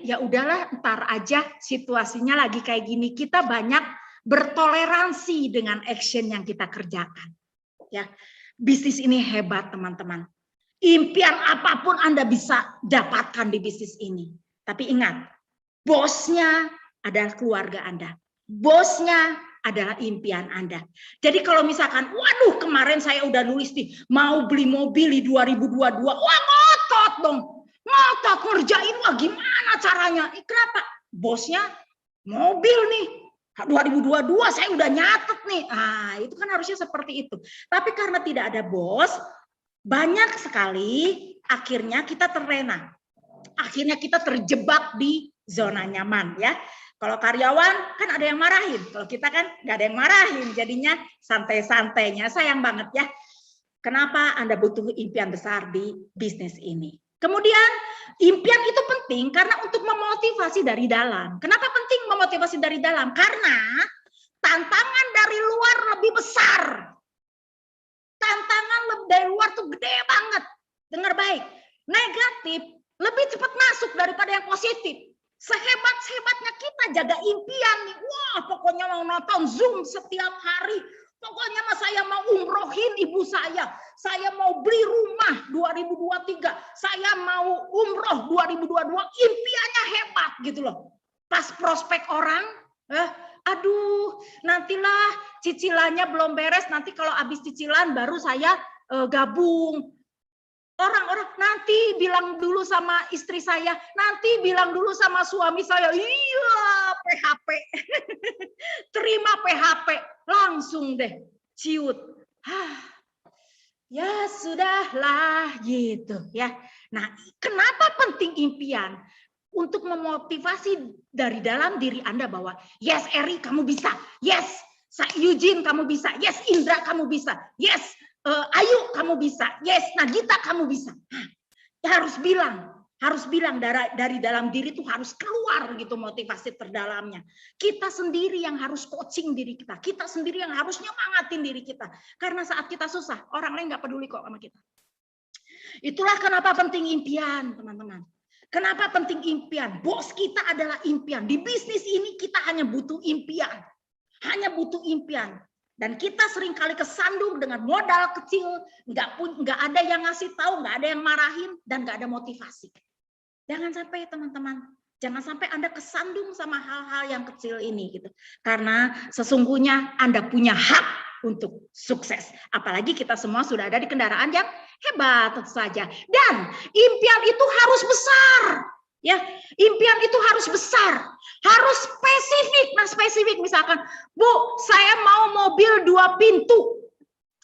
ya udahlah ntar aja, situasinya lagi kayak gini. Kita banyak bertoleransi dengan action yang kita kerjakan. Ya, bisnis ini hebat teman-teman. Impian apapun Anda bisa dapatkan di bisnis ini. Tapi ingat, bosnya adalah keluarga Anda. Bosnya adalah impian Anda. Jadi kalau misalkan, waduh kemarin saya udah nulis nih, mau beli mobil di 2022, wah ngotot dong. Ngotot ngerjain, wah gimana caranya? Kenapa? Bosnya mobil nih. 2022 saya udah nyatet nih. Itu kan harusnya seperti itu. Tapi karena tidak ada bos, banyak sekali akhirnya kita terlena. Akhirnya kita terjebak di zona nyaman ya. Kalau karyawan kan ada yang marahin, kalau kita kan nggak ada yang marahin, jadinya santai-santainya. Sayang banget ya. Kenapa Anda butuh impian besar di bisnis ini? Kemudian impian itu penting karena untuk memotivasi dari dalam. Kenapa penting memotivasi dari dalam? Karena tantangan dari luar lebih besar. Tantangan dari luar tuh gede banget. Dengar baik, negatif lebih cepat masuk daripada yang positif. Sehebat-hebatnya kita jaga impian nih, wah pokoknya mau nonton Zoom setiap hari, pokoknya mah saya mau umrohin ibu saya mau beli rumah 2023, saya mau umroh 2022, impiannya hebat gitu loh. Pas prospek orang, aduh nantilah cicilannya belum beres, nanti kalau habis cicilan baru saya gabung. Orang-orang nanti bilang dulu sama istri saya, nanti bilang dulu sama suami saya, iya PHP, terima PHP, langsung deh ciut. Ya sudahlah gitu ya. Nah, kenapa penting impian? Untuk memotivasi dari dalam diri Anda bahwa yes Eri kamu bisa, yes Eugene kamu bisa, yes Indra kamu bisa, yes Ayu kamu bisa, yes Nagita kamu bisa. Ya harus bilang dari dalam diri itu harus keluar gitu motivasi terdalamnya. Kita sendiri yang harus coaching diri kita, kita sendiri yang harus nyemangatin diri kita. Karena saat kita susah, orang lain nggak peduli kok sama kita. Itulah kenapa penting impian, teman-teman. Kenapa penting impian? Bos kita adalah impian. Di bisnis ini kita hanya butuh impian. Hanya butuh impian. Dan kita seringkali kesandung dengan modal kecil, nggak ada yang ngasih tahu, nggak ada yang marahin, dan nggak ada motivasi. Jangan sampai teman-teman, jangan sampai Anda kesandung sama hal-hal yang kecil ini gitu. Karena sesungguhnya Anda punya hak untuk sukses. Apalagi kita semua sudah ada di kendaraan yang hebat tentu saja. Dan impian itu harus besar. Ya, impian itu harus besar, harus spesifik. Nah, spesifik misalkan, Bu, saya mau mobil 2 pintu.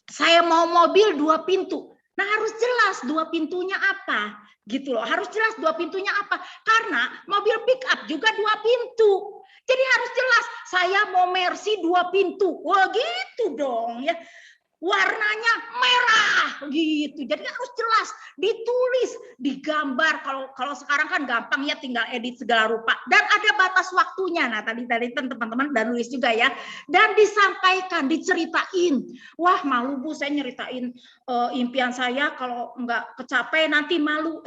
Saya mau mobil 2 pintu. Nah, harus jelas 2 pintunya apa. Gitu loh, harus jelas 2 pintunya apa. Karena mobil pick up juga 2 pintu. Jadi harus jelas, saya mau Mercy 2 pintu. Wah, gitu dong ya. Warnanya merah gitu. Jadi harus jelas, ditulis, digambar. Kalau sekarang kan gampang ya, tinggal edit segala rupa. Dan ada batas waktunya. Nah, tadi teman-teman udah nulis juga ya. Dan disampaikan, diceritain. Wah, malu Bu, saya nyeritain impian saya, kalau nggak kecapai nanti malu.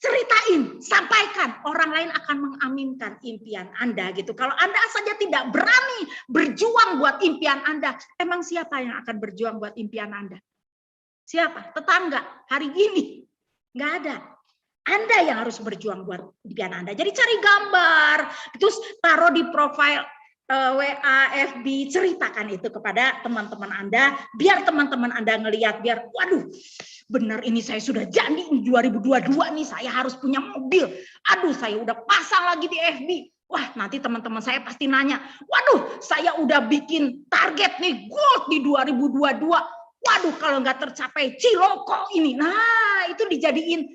Ceritain, sampaikan, orang lain akan mengaminkan impian Anda gitu. Kalau Anda saja tidak berani berjuang buat impian Anda, emang siapa yang akan berjuang buat impian Anda? Siapa? Tetangga hari ini? Nggak ada. Anda yang harus berjuang buat impian Anda. Jadi cari gambar, terus taruh di profile WA, FB, ceritakan itu kepada teman-teman Anda, biar teman-teman Anda ngelihat, biar waduh, benar ini saya sudah janji 2022 nih saya harus punya mobil. Aduh, saya udah pasang lagi di FB. Wah, nanti teman-teman saya pasti nanya, waduh, saya udah bikin target nih gold di 2022. Waduh, kalau nggak tercapai ciloko ini. Nah, itu dijadiin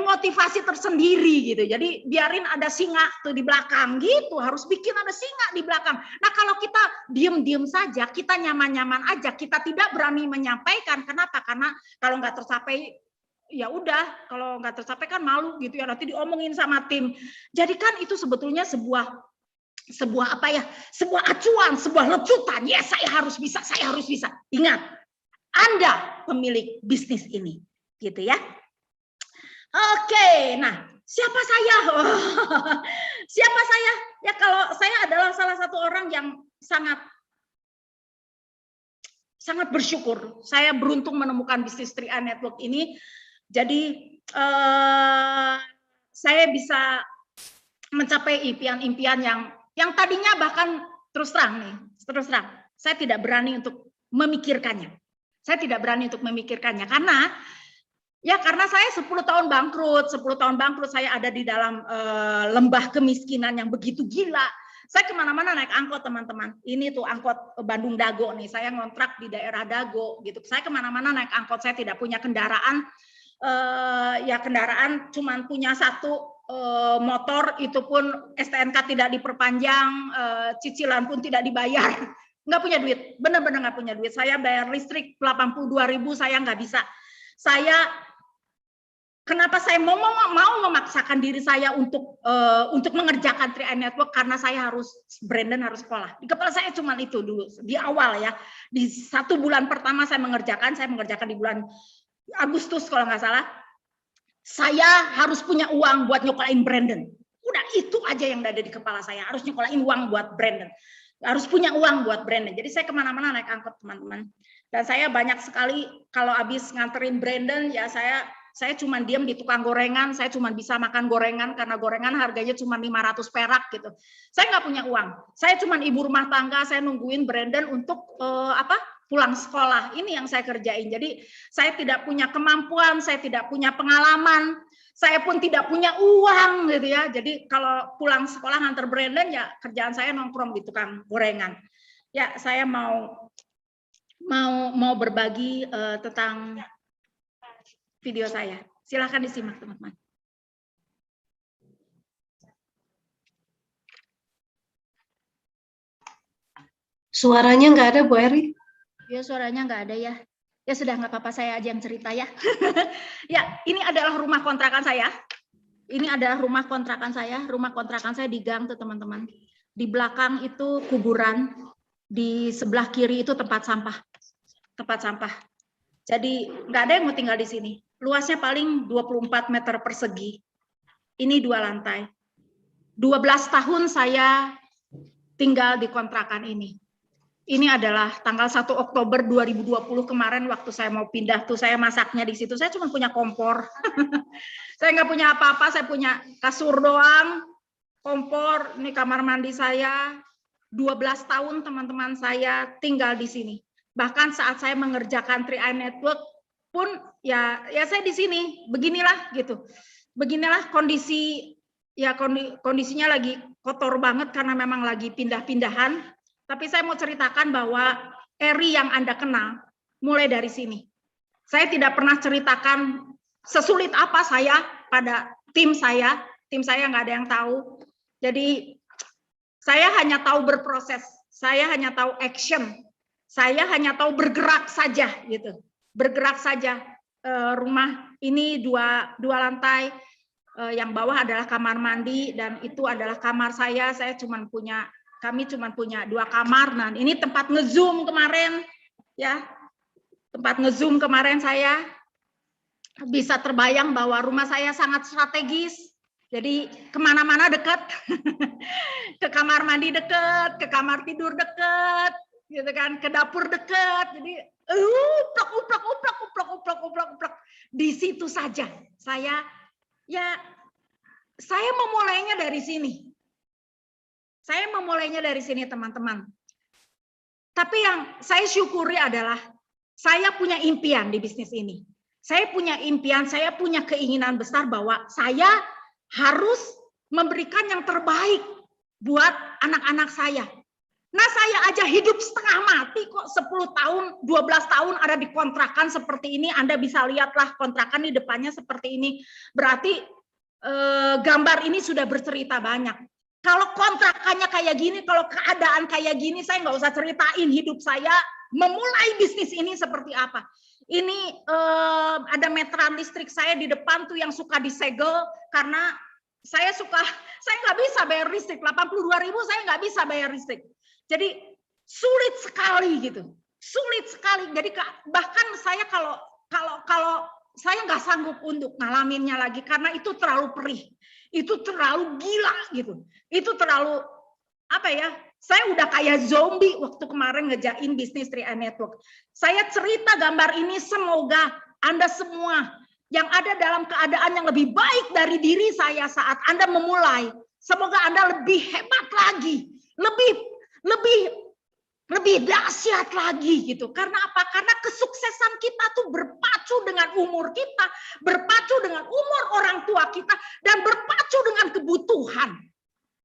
motivasi tersendiri gitu. Jadi biarin ada singa tuh di belakang gitu, harus bikin ada singa di belakang. Nah, kalau kita diem-diem saja, kita nyaman-nyaman aja, kita tidak berani menyampaikan. Kenapa? Karena kalau nggak tercapai, ya udah, kalau nggak tercapai kan malu gitu ya, nanti diomongin sama tim. Jadi kan itu sebetulnya sebuah apa ya? Sebuah acuan, sebuah lecutan. Ya, saya harus bisa, saya harus bisa. Ingat, Anda pemilik bisnis ini, gitu ya. Oke, nah siapa saya? Siapa saya? Ya kalau saya adalah salah satu orang yang sangat bersyukur. Saya beruntung menemukan bisnis 3i Network ini. Jadi saya bisa mencapai impian-impian yang tadinya bahkan terus terang, saya tidak berani untuk memikirkannya. Saya tidak berani untuk memikirkannya karena saya 10 tahun bangkrut, saya ada di dalam lembah kemiskinan yang begitu gila. Saya kemana-mana naik angkot teman-teman. Ini tuh angkot Bandung Dago nih, saya ngontrak di daerah Dago gitu. Saya kemana-mana naik angkot, saya tidak punya kendaraan. Kendaraan cuman punya 1 motor, itu pun STNK tidak diperpanjang, cicilan pun tidak dibayar. Nggak punya duit, benar-benar nggak punya duit. Saya bayar listrik 82.000, saya nggak bisa. Kenapa saya mau memaksakan diri saya untuk mengerjakan 3i Network? Karena saya Brandon harus sekolah. Di kepala saya cuma itu dulu di awal ya. Di 1 bulan pertama saya mengerjakan di bulan Agustus kalau nggak salah. Saya harus punya uang buat nyokolain Brandon. Udah itu aja yang ada di kepala saya. Harus nyokolain uang buat Brandon. Harus punya uang buat Brandon. Jadi saya kemana-mana naik angkot teman-teman. Dan saya banyak sekali kalau habis nganterin Brandon ya saya cuma diam di tukang gorengan, saya cuma bisa makan gorengan karena gorengan harganya cuma 500 perak gitu. Saya nggak punya uang. Saya cuma ibu rumah tangga, saya nungguin Brandon untuk pulang sekolah. Ini yang saya kerjain. Jadi saya tidak punya kemampuan, saya tidak punya pengalaman, saya pun tidak punya uang gitu ya. Jadi kalau pulang sekolah nganter Brandon ya kerjaan saya nongkrong di tukang gorengan. Ya, saya mau berbagi tentang video saya. Silahkan disimak teman-teman. Suaranya nggak ada Bu Eri? Ya suaranya nggak ada ya. Ya sudah nggak apa-apa, saya aja yang cerita ya. Ya, ini adalah rumah kontrakan saya. Ini adalah rumah kontrakan saya. Rumah kontrakan saya di gang tuh teman-teman. Di belakang itu kuburan. Di sebelah kiri itu tempat sampah. Jadi nggak ada yang mau tinggal di sini. Luasnya paling 24 meter persegi. Ini 2 lantai. 12 tahun saya tinggal di kontrakan ini. ini adalah tanggal 1 Oktober 2020 kemarin waktu saya mau pindah tuh, saya masaknya di situ. Saya cuma punya kompor. Saya nggak punya apa-apa, saya punya kasur doang, kompor, ini kamar mandi saya. 12 tahun teman-teman saya tinggal di sini. Bahkan saat saya mengerjakan 3i Network pun ya saya di sini. Beginilah gitu. Beginilah kondisi, ya kondisinya lagi kotor banget karena memang lagi pindah-pindahan. Tapi saya mau ceritakan bahwa Eri yang Anda kenal mulai dari sini. Saya tidak pernah ceritakan sesulit apa saya pada tim saya nggak ada yang tahu. Jadi saya hanya tahu berproses, saya hanya tahu action, saya hanya tahu bergerak saja gitu. Bergerak saja. Rumah ini dua lantai, yang bawah adalah kamar mandi dan itu adalah kamar saya. Kami cuma punya 2 kamar. Nah, ini tempat nge-zoom kemarin, ya. Tempat nge-zoom kemarin saya bisa terbayang bahwa rumah saya sangat strategis. Jadi kemana-mana dekat, ke kamar mandi dekat, ke kamar tidur dekat, gitu kan, ke dapur dekat. Jadi uplak. Di situ saja saya memulainya dari sini. Saya memulainya dari sini, teman-teman. Tapi yang saya syukuri adalah saya punya impian di bisnis ini. Saya punya impian, saya punya keinginan besar bahwa saya harus memberikan yang terbaik buat anak-anak saya. Nah, saya aja hidup setengah mati kok 10 tahun, 12 tahun ada di kontrakan seperti ini. Anda bisa lihatlah kontrakan di depannya seperti ini. Berarti gambar ini sudah bercerita banyak. Kalau kontrakannya kayak gini, kalau keadaan kayak gini, saya nggak usah ceritain hidup saya memulai bisnis ini seperti apa. Ini ada meteran listrik saya di depan tuh yang suka disegel karena saya nggak bisa bayar listrik. 82.000 saya nggak bisa bayar listrik. Jadi sulit sekali gitu, sulit sekali. Jadi bahkan saya kalau saya nggak sanggup untuk ngalaminnya lagi karena itu terlalu perih. Itu terlalu gila gitu. Itu terlalu saya udah kayak zombie waktu kemarin ngejain bisnis 3i Network. Saya cerita gambar ini semoga Anda semua yang ada dalam keadaan yang lebih baik dari diri saya saat Anda memulai. Semoga Anda lebih hebat lagi, lebih dahsyat lagi gitu. Karena apa? Karena kesuksesan kita tuh berpacu dengan umur kita, berpacu dengan umur orang tua kita, dan berpacu dengan kebutuhan.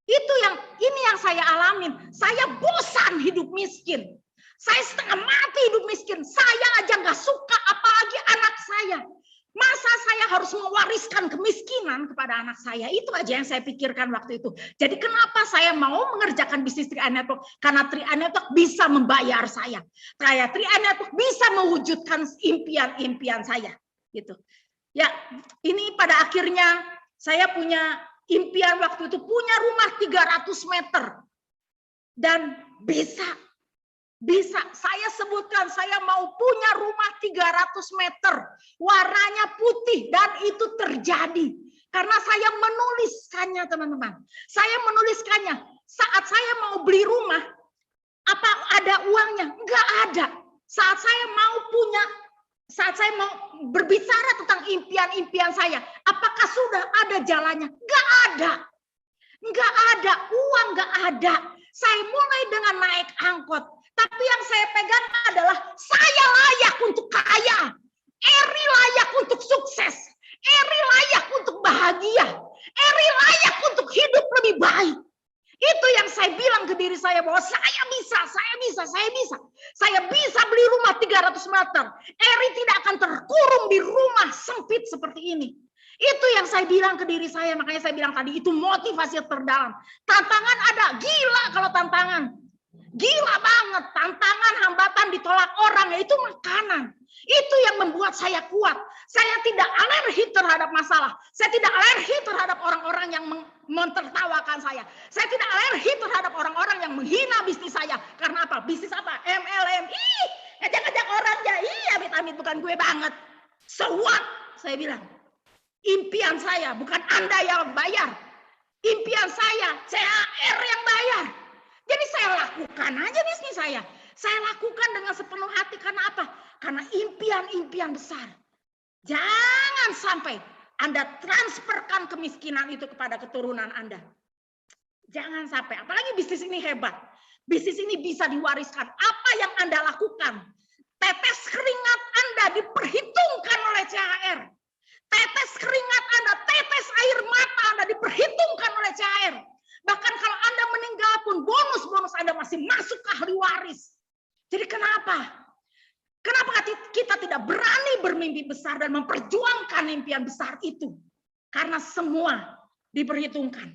Ini yang saya alamin. Saya bosan hidup miskin. Saya setengah mati hidup miskin. Saya aja nggak suka, apalagi anak saya. Masa saya harus mewariskan kemiskinan kepada anak saya? Itu aja yang saya pikirkan waktu itu. Jadi kenapa saya mau mengerjakan bisnis 3i Network? Karena 3i Network bisa membayar saya. 3i Network bisa mewujudkan impian-impian saya. Gitu. Ya, ini pada akhirnya saya punya impian waktu itu, punya rumah 300 meter. Dan bisa saya sebutkan, saya mau punya rumah 300 meter, warnanya putih, dan itu terjadi karena saya menuliskannya, teman-teman. Saya menuliskannya saat saya mau beli rumah. Apa ada uangnya? Enggak ada. Saat saya mau berbicara tentang impian-impian saya, apakah sudah ada jalannya? Enggak ada. Enggak ada, uang enggak ada. Saya mulai dengan naik angkot. Tapi yang saya pegang adalah saya layak untuk kaya. Eri layak untuk sukses. Eri layak untuk bahagia. Eri layak untuk hidup lebih baik. Itu yang saya bilang ke diri saya bahwa saya bisa. Saya bisa beli rumah 300 meter. Eri tidak akan terkurung di rumah sempit seperti ini. Itu yang saya bilang ke diri saya. Makanya saya bilang tadi itu motivasi terdalam. Tantangan ada, gila kalau tantangan. Gila banget, tantangan, hambatan, ditolak orang, yaitu makanan. Itu yang membuat saya kuat. Saya tidak alergi terhadap masalah. Saya tidak alergi terhadap orang-orang yang mentertawakan saya. Saya tidak alergi terhadap orang-orang yang menghina bisnis saya. Karena apa? Bisnis apa? MLM. Ngajak-ngajak orang ya. Amit-amit bukan gue banget. So what? Saya bilang. Impian saya, bukan Anda yang bayar. Impian saya, CAR yang bayar. Jadi saya lakukan aja bisnis saya. Saya lakukan dengan sepenuh hati karena apa? Karena impian-impian besar. Jangan sampai Anda transferkan kemiskinan itu kepada keturunan Anda. Jangan sampai, apalagi bisnis ini hebat. Bisnis ini bisa diwariskan. Apa yang Anda lakukan? Tetes keringat Anda diperhitungkan oleh CHR. Tetes keringat Anda, tetes air mata Anda diperhitungkan oleh CHR. Bahkan kalau Anda meninggal pun bonus-bonus Anda masih masuk ke ahli waris. Jadi kenapa? Kenapa kita tidak berani bermimpi besar dan memperjuangkan impian besar itu? Karena semua diperhitungkan.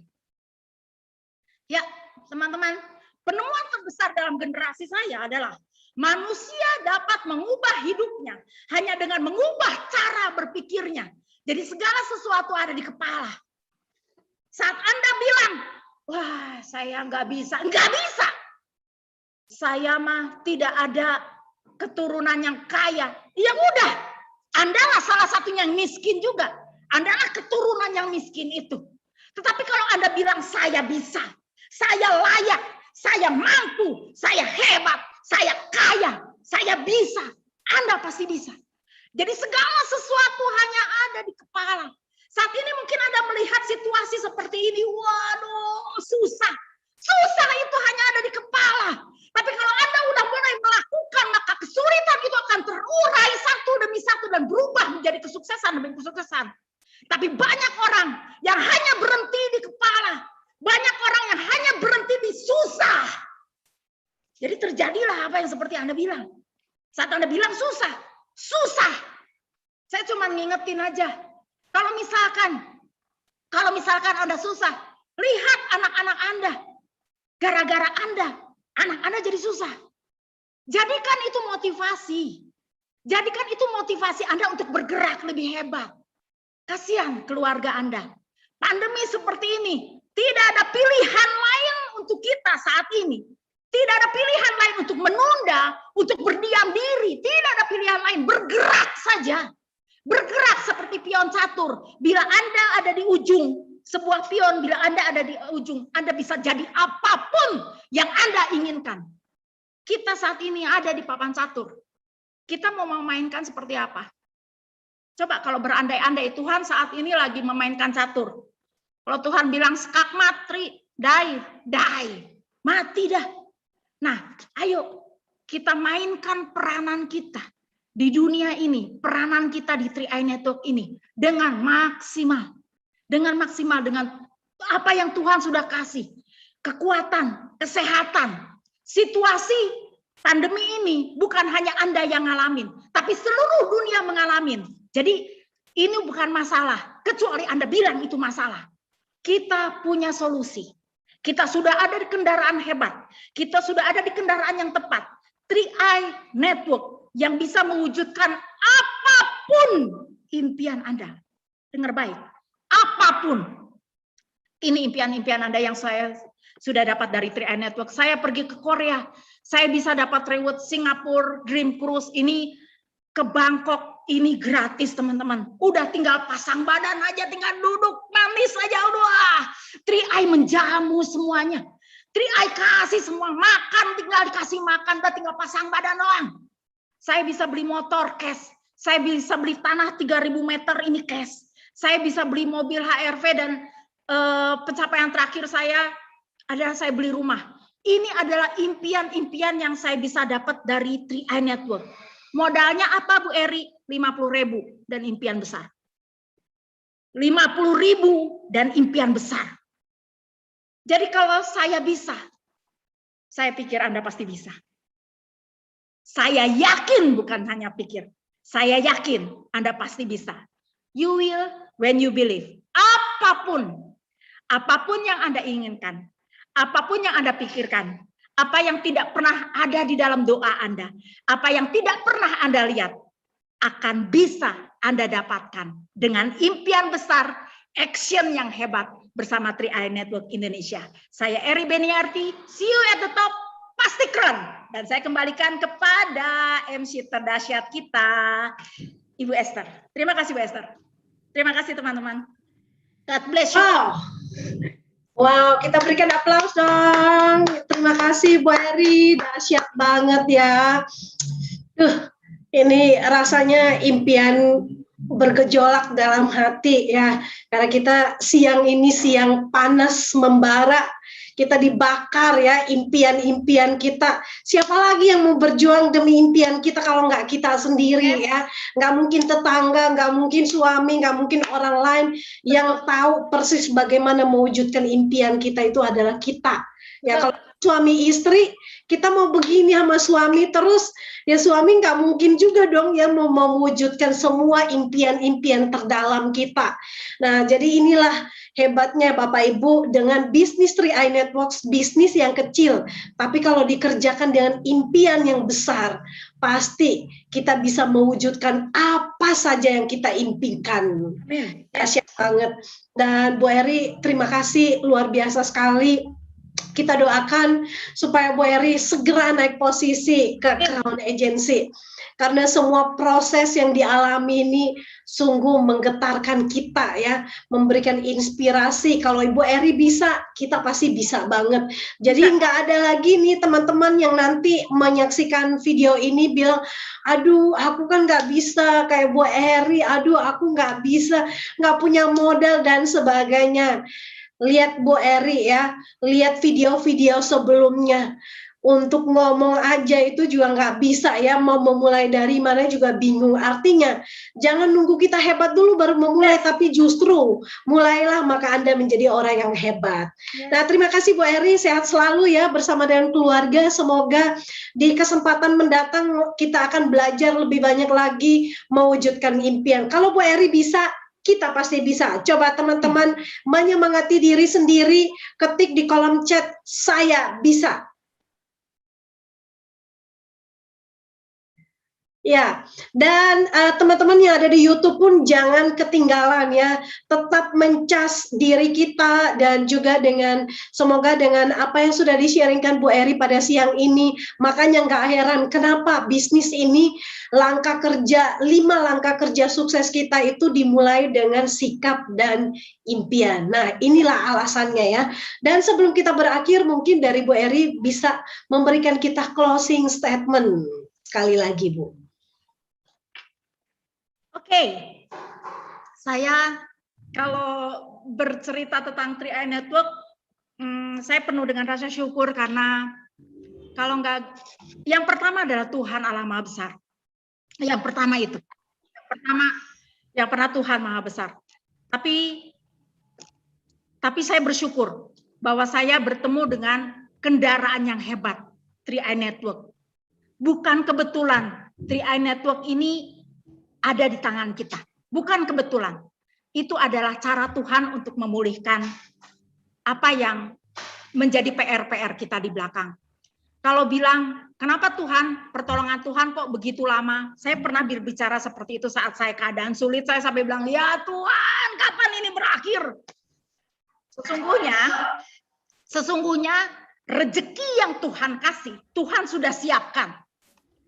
Ya, teman-teman, penemuan terbesar dalam generasi saya adalah manusia dapat mengubah hidupnya hanya dengan mengubah cara berpikirnya. Jadi segala sesuatu ada di kepala. Saat Anda bilang, wah saya nggak bisa. Saya mah tidak ada keturunan yang kaya. Ya udah, Andalah salah satunya yang miskin juga. Andalah keturunan yang miskin itu. Tetapi kalau Anda bilang saya bisa, saya layak, saya mampu, saya hebat, saya kaya, saya bisa, Anda pasti bisa. Jadi segala sesuatu hanya ada di kepala. Saat ini mungkin Anda melihat situasi seperti ini, waduh susah. Susah itu hanya ada di kepala. Tapi kalau Anda udah mulai melakukan, maka kesulitan itu akan terurai satu demi satu dan berubah menjadi kesuksesan demi kesuksesan. Tapi banyak orang yang hanya berhenti di kepala. Banyak orang yang hanya berhenti di susah. Jadi terjadilah apa yang seperti Anda bilang. Saat Anda bilang susah. Saya cuma ngingetin aja. Kalau misalkan Anda susah, lihat anak-anak Anda. Gara-gara Anda, anak Anda jadi susah. Jadikan itu motivasi. Jadikan itu motivasi Anda untuk bergerak lebih hebat. Kasihan keluarga Anda. Pandemi seperti ini, tidak ada pilihan lain untuk kita saat ini. Tidak ada pilihan lain untuk menunda, untuk berdiam diri. Tidak ada pilihan lain, bergerak saja. Bergerak seperti pion catur. Bila Anda ada di ujung sebuah pion, bila Anda ada di ujung, Anda bisa jadi apapun yang Anda inginkan. Kita saat ini ada di papan catur. Kita mau memainkan seperti apa? Coba kalau berandai-andai Tuhan saat ini lagi memainkan catur. Kalau Tuhan bilang skakmat, die, mati dah. Nah, ayo kita mainkan peranan kita di dunia ini, peranan kita di 3i Network ini dengan maksimal. Dengan apa yang Tuhan sudah kasih. Kekuatan, kesehatan, situasi pandemi ini bukan hanya Anda yang ngalamin, tapi seluruh dunia mengalamin. Jadi ini bukan masalah, kecuali Anda bilang itu masalah. Kita punya solusi. Kita sudah ada di kendaraan hebat. Kita sudah ada di kendaraan yang tepat. 3i Network yang bisa mewujudkan apapun impian Anda. Dengar baik, apapun. Ini impian-impian Anda yang saya sudah dapat dari 3i Network. Saya pergi ke Korea, saya bisa dapat reward Singapura, Dream Cruise, ini ke Bangkok. Ini gratis teman-teman. Udah tinggal pasang badan aja, tinggal duduk manis aja udah. 3i menjamu semuanya. 3i kasih semua makan, tinggal dikasih makan, udah tinggal pasang badan doang. Saya bisa beli motor cash. Saya bisa beli tanah 3.000 meter ini cash. Saya bisa beli mobil HRV dan pencapaian terakhir saya adalah saya beli rumah. Ini adalah impian-impian yang saya bisa dapat dari 3i Network. Modalnya apa Bu Eri? 50.000 dan impian besar. 50.000 dan impian besar. Jadi kalau saya bisa, saya pikir Anda pasti bisa. Saya yakin, bukan hanya pikir. Saya yakin Anda pasti bisa. You will when you believe. Apapun yang Anda inginkan, apapun yang Anda pikirkan, apa yang tidak pernah ada di dalam doa Anda, apa yang tidak pernah Anda lihat, akan bisa Anda dapatkan dengan impian besar, action yang hebat bersama 3i Network Indonesia. Saya Eri Beniarti, see you at the top, pasti keren. Dan saya kembalikan kepada MC terdahsyat kita, Ibu Esther. Terima kasih Bu Esther. Terima kasih teman-teman. God bless you. Wow, kita berikan aplaus dong. Terima kasih Bu Eri, dahsyat banget ya. Ini rasanya impian bergejolak dalam hati ya, karena kita siang ini siang panas membara, kita dibakar ya impian-impian kita. Siapa lagi yang mau berjuang demi impian kita kalau nggak kita sendiri ya? Nggak mungkin tetangga, nggak mungkin suami, nggak mungkin orang lain. Yang tahu persis bagaimana mewujudkan impian kita itu adalah kita. Ya kalau suami istri, kita mau begini sama suami terus, ya suami nggak mungkin juga dong ya mau mewujudkan semua impian-impian terdalam kita. Nah, jadi inilah hebatnya Bapak Ibu dengan bisnis 3i Networks, bisnis yang kecil, tapi kalau dikerjakan dengan impian yang besar, pasti kita bisa mewujudkan apa saja yang kita impikan. Dahsyat banget. Dan Bu Eri, terima kasih luar biasa sekali. Kita doakan supaya Bu Eri segera naik posisi ke Crown Agency, karena semua proses yang dialami ini sungguh menggetarkan kita ya, memberikan inspirasi. Kalau Ibu Eri bisa, kita pasti bisa banget. Jadi nggak ada lagi nih teman-teman yang nanti menyaksikan video ini bilang, aduh aku kan nggak bisa kayak Bu Eri, aduh aku nggak bisa, nggak punya modal dan sebagainya. Lihat Bu Eri ya, lihat video-video sebelumnya. Untuk ngomong aja itu juga nggak bisa ya, mau memulai dari mana juga bingung. Artinya, jangan nunggu kita hebat dulu baru memulai, tapi justru mulailah maka Anda menjadi orang yang hebat. Nah, terima kasih Bu Eri, sehat selalu ya bersama dengan keluarga. Semoga di kesempatan mendatang kita akan belajar lebih banyak lagi mewujudkan impian. Kalau Bu Eri bisa, kita pasti bisa. Coba teman-teman menyemangati diri sendiri, ketik di kolom chat, saya bisa. Ya, dan teman-teman yang ada di YouTube pun jangan ketinggalan ya, tetap mencas diri kita dan juga dengan semoga dengan apa yang sudah di-sharingkan Bu Eri pada siang ini, makanya nggak heran kenapa bisnis ini langkah kerja, 5 langkah kerja sukses kita itu dimulai dengan sikap dan impian. Nah, inilah alasannya ya. Dan sebelum kita berakhir, mungkin dari Bu Eri bisa memberikan kita closing statement sekali lagi, Bu. Oke, saya kalau bercerita tentang 3i Network, saya penuh dengan rasa syukur karena kalau enggak, yang pertama adalah Tuhan Allah Maha Besar. Yang pertama itu, yang pernah Tuhan Maha Besar. Tapi saya bersyukur bahwa saya bertemu dengan kendaraan yang hebat, 3i Network. Bukan kebetulan 3i Network ini ada di tangan kita. Bukan kebetulan. Itu adalah cara Tuhan untuk memulihkan apa yang menjadi PR-PR kita di belakang. Kalau bilang, kenapa Tuhan, pertolongan Tuhan kok begitu lama? Saya pernah berbicara seperti itu saat saya keadaan sulit. Saya sampai bilang, ya Tuhan, kapan ini berakhir? Sesungguhnya rezeki yang Tuhan kasih, Tuhan sudah siapkan.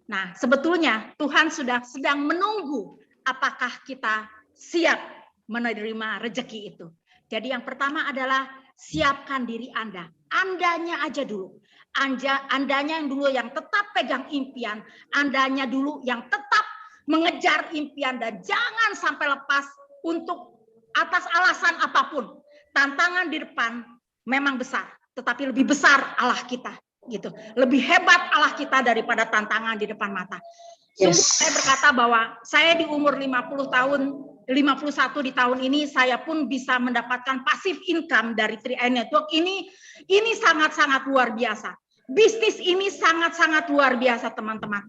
Nah, sebetulnya Tuhan sudah sedang menunggu apakah kita siap menerima rezeki itu. Jadi yang pertama adalah siapkan diri Anda. Andanya aja dulu. Andanya yang dulu yang tetap pegang impian. Andanya dulu yang tetap mengejar impian dan jangan sampai lepas untuk atas alasan apapun. Tantangan di depan memang besar, tetapi lebih besar Allah kita. Gitu. Lebih hebat Allah kita daripada tantangan di depan mata. Sungguh saya berkata bahwa saya di umur 50 tahun, 51 di tahun ini, saya pun bisa mendapatkan passive income dari 3i Network ini sangat-sangat luar biasa. Bisnis ini sangat-sangat luar biasa, teman-teman.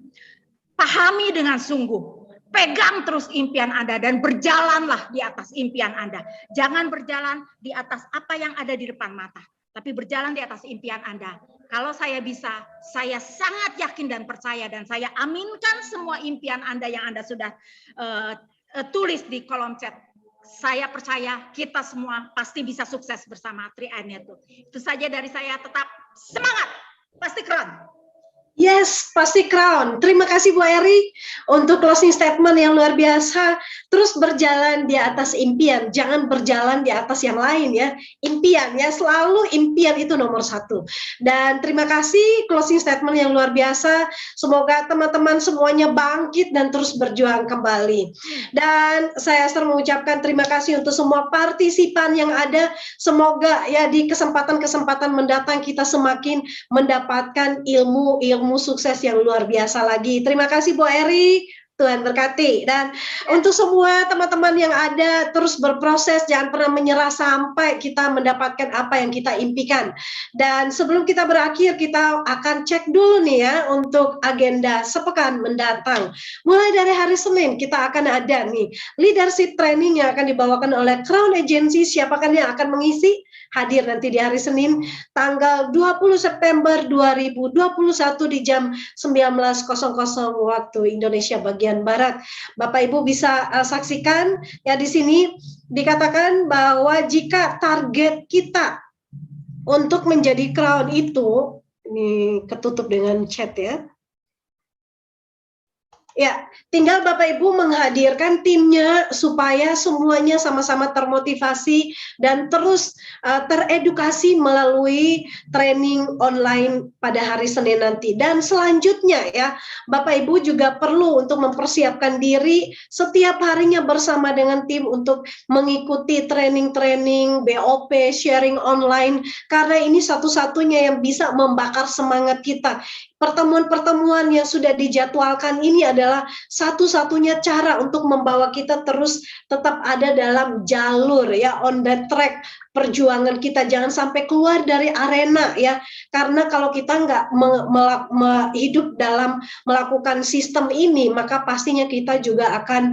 Pahami dengan sungguh. Pegang terus impian Anda dan berjalanlah di atas impian Anda. Jangan berjalan di atas apa yang ada di depan mata, tapi berjalan di atas impian Anda. Kalau saya bisa, saya sangat yakin dan percaya dan saya aminkan semua impian Anda yang Anda sudah tulis di kolom chat. Saya percaya kita semua pasti bisa sukses bersama 3i Network. Itu saja dari saya, tetap semangat, pasti keren. Yes, pasti Crown. Terima kasih Bu Eri untuk closing statement yang luar biasa. Terus berjalan di atas impian, jangan berjalan di atas yang lain ya. Impian ya, selalu impian itu nomor satu. Dan terima kasih closing statement yang luar biasa. Semoga teman-teman semuanya bangkit dan terus berjuang kembali. Dan saya Esther mengucapkan terima kasih untuk semua partisipan yang ada. Semoga ya di kesempatan-kesempatan mendatang kita semakin mendapatkan ilmu sukses yang luar biasa lagi. Terima kasih Bu Eri. Tuhan berkati. Dan untuk semua teman-teman yang ada, terus berproses, jangan pernah menyerah sampai kita mendapatkan apa yang kita impikan. Dan sebelum kita berakhir, kita akan cek dulu nih ya untuk agenda sepekan mendatang. Mulai dari hari Senin, kita akan ada nih leadership training yang akan dibawakan oleh Crown Agency. Siapakah yang akan mengisi? Hadir nanti di hari Senin, tanggal 20 September 2021 di jam 19.00 waktu Indonesia bagian Barat. Bapak Ibu bisa saksikan ya, di sini dikatakan bahwa jika target kita untuk menjadi Crown itu, ini ketutup dengan chat ya. Ya, tinggal Bapak Ibu menghadirkan timnya supaya semuanya sama-sama termotivasi dan terus teredukasi melalui training online pada hari Senin nanti. Dan selanjutnya ya, Bapak Ibu juga perlu untuk mempersiapkan diri setiap harinya bersama dengan tim untuk mengikuti training-training BOP, sharing online, karena ini satu-satunya yang bisa membakar semangat kita. Pertemuan-pertemuan yang sudah dijadwalkan ini adalah satu-satunya cara untuk membawa kita terus tetap ada dalam jalur ya, on the track perjuangan kita, jangan sampai keluar dari arena ya, karena kalau kita nggak hidup dalam melakukan sistem ini, maka pastinya kita juga akan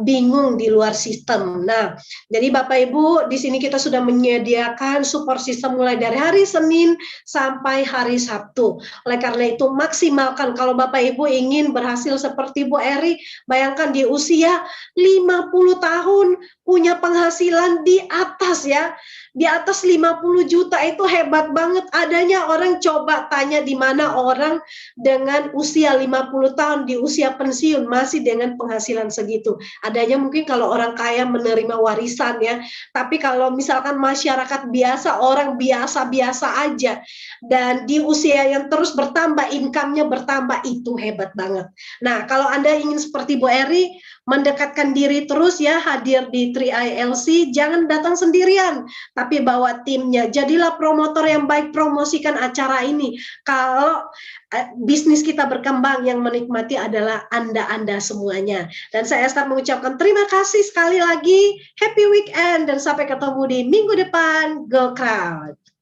bingung di luar sistem. Nah, jadi Bapak Ibu di sini kita sudah menyediakan support system mulai dari hari Senin sampai hari Sabtu. Oleh karena itu maksimalkan, kalau Bapak Ibu ingin berhasil seperti Bu Eri, bayangkan di usia 50 tahun punya penghasilan di atas ya, di atas 50 juta, itu hebat banget. Adanya orang coba tanya di mana orang dengan usia 50 tahun di usia pensiun masih dengan penghasilan segitu. Adanya mungkin kalau orang kaya menerima warisan ya, tapi kalau misalkan masyarakat biasa, orang biasa-biasa aja dan di usia yang terus bertambah, income-nya bertambah, itu hebat banget. Nah, kalau Anda ingin seperti Bu Eri, mendekatkan diri terus ya, hadir di 3ILC, jangan datang sendirian, tapi bawa timnya. Jadilah promotor yang baik, promosikan acara ini. Kalau bisnis kita berkembang, yang menikmati adalah Anda semuanya. Dan saya Esther mengucapkan terima kasih sekali lagi, happy weekend, dan sampai ketemu di minggu depan. Go Crowd!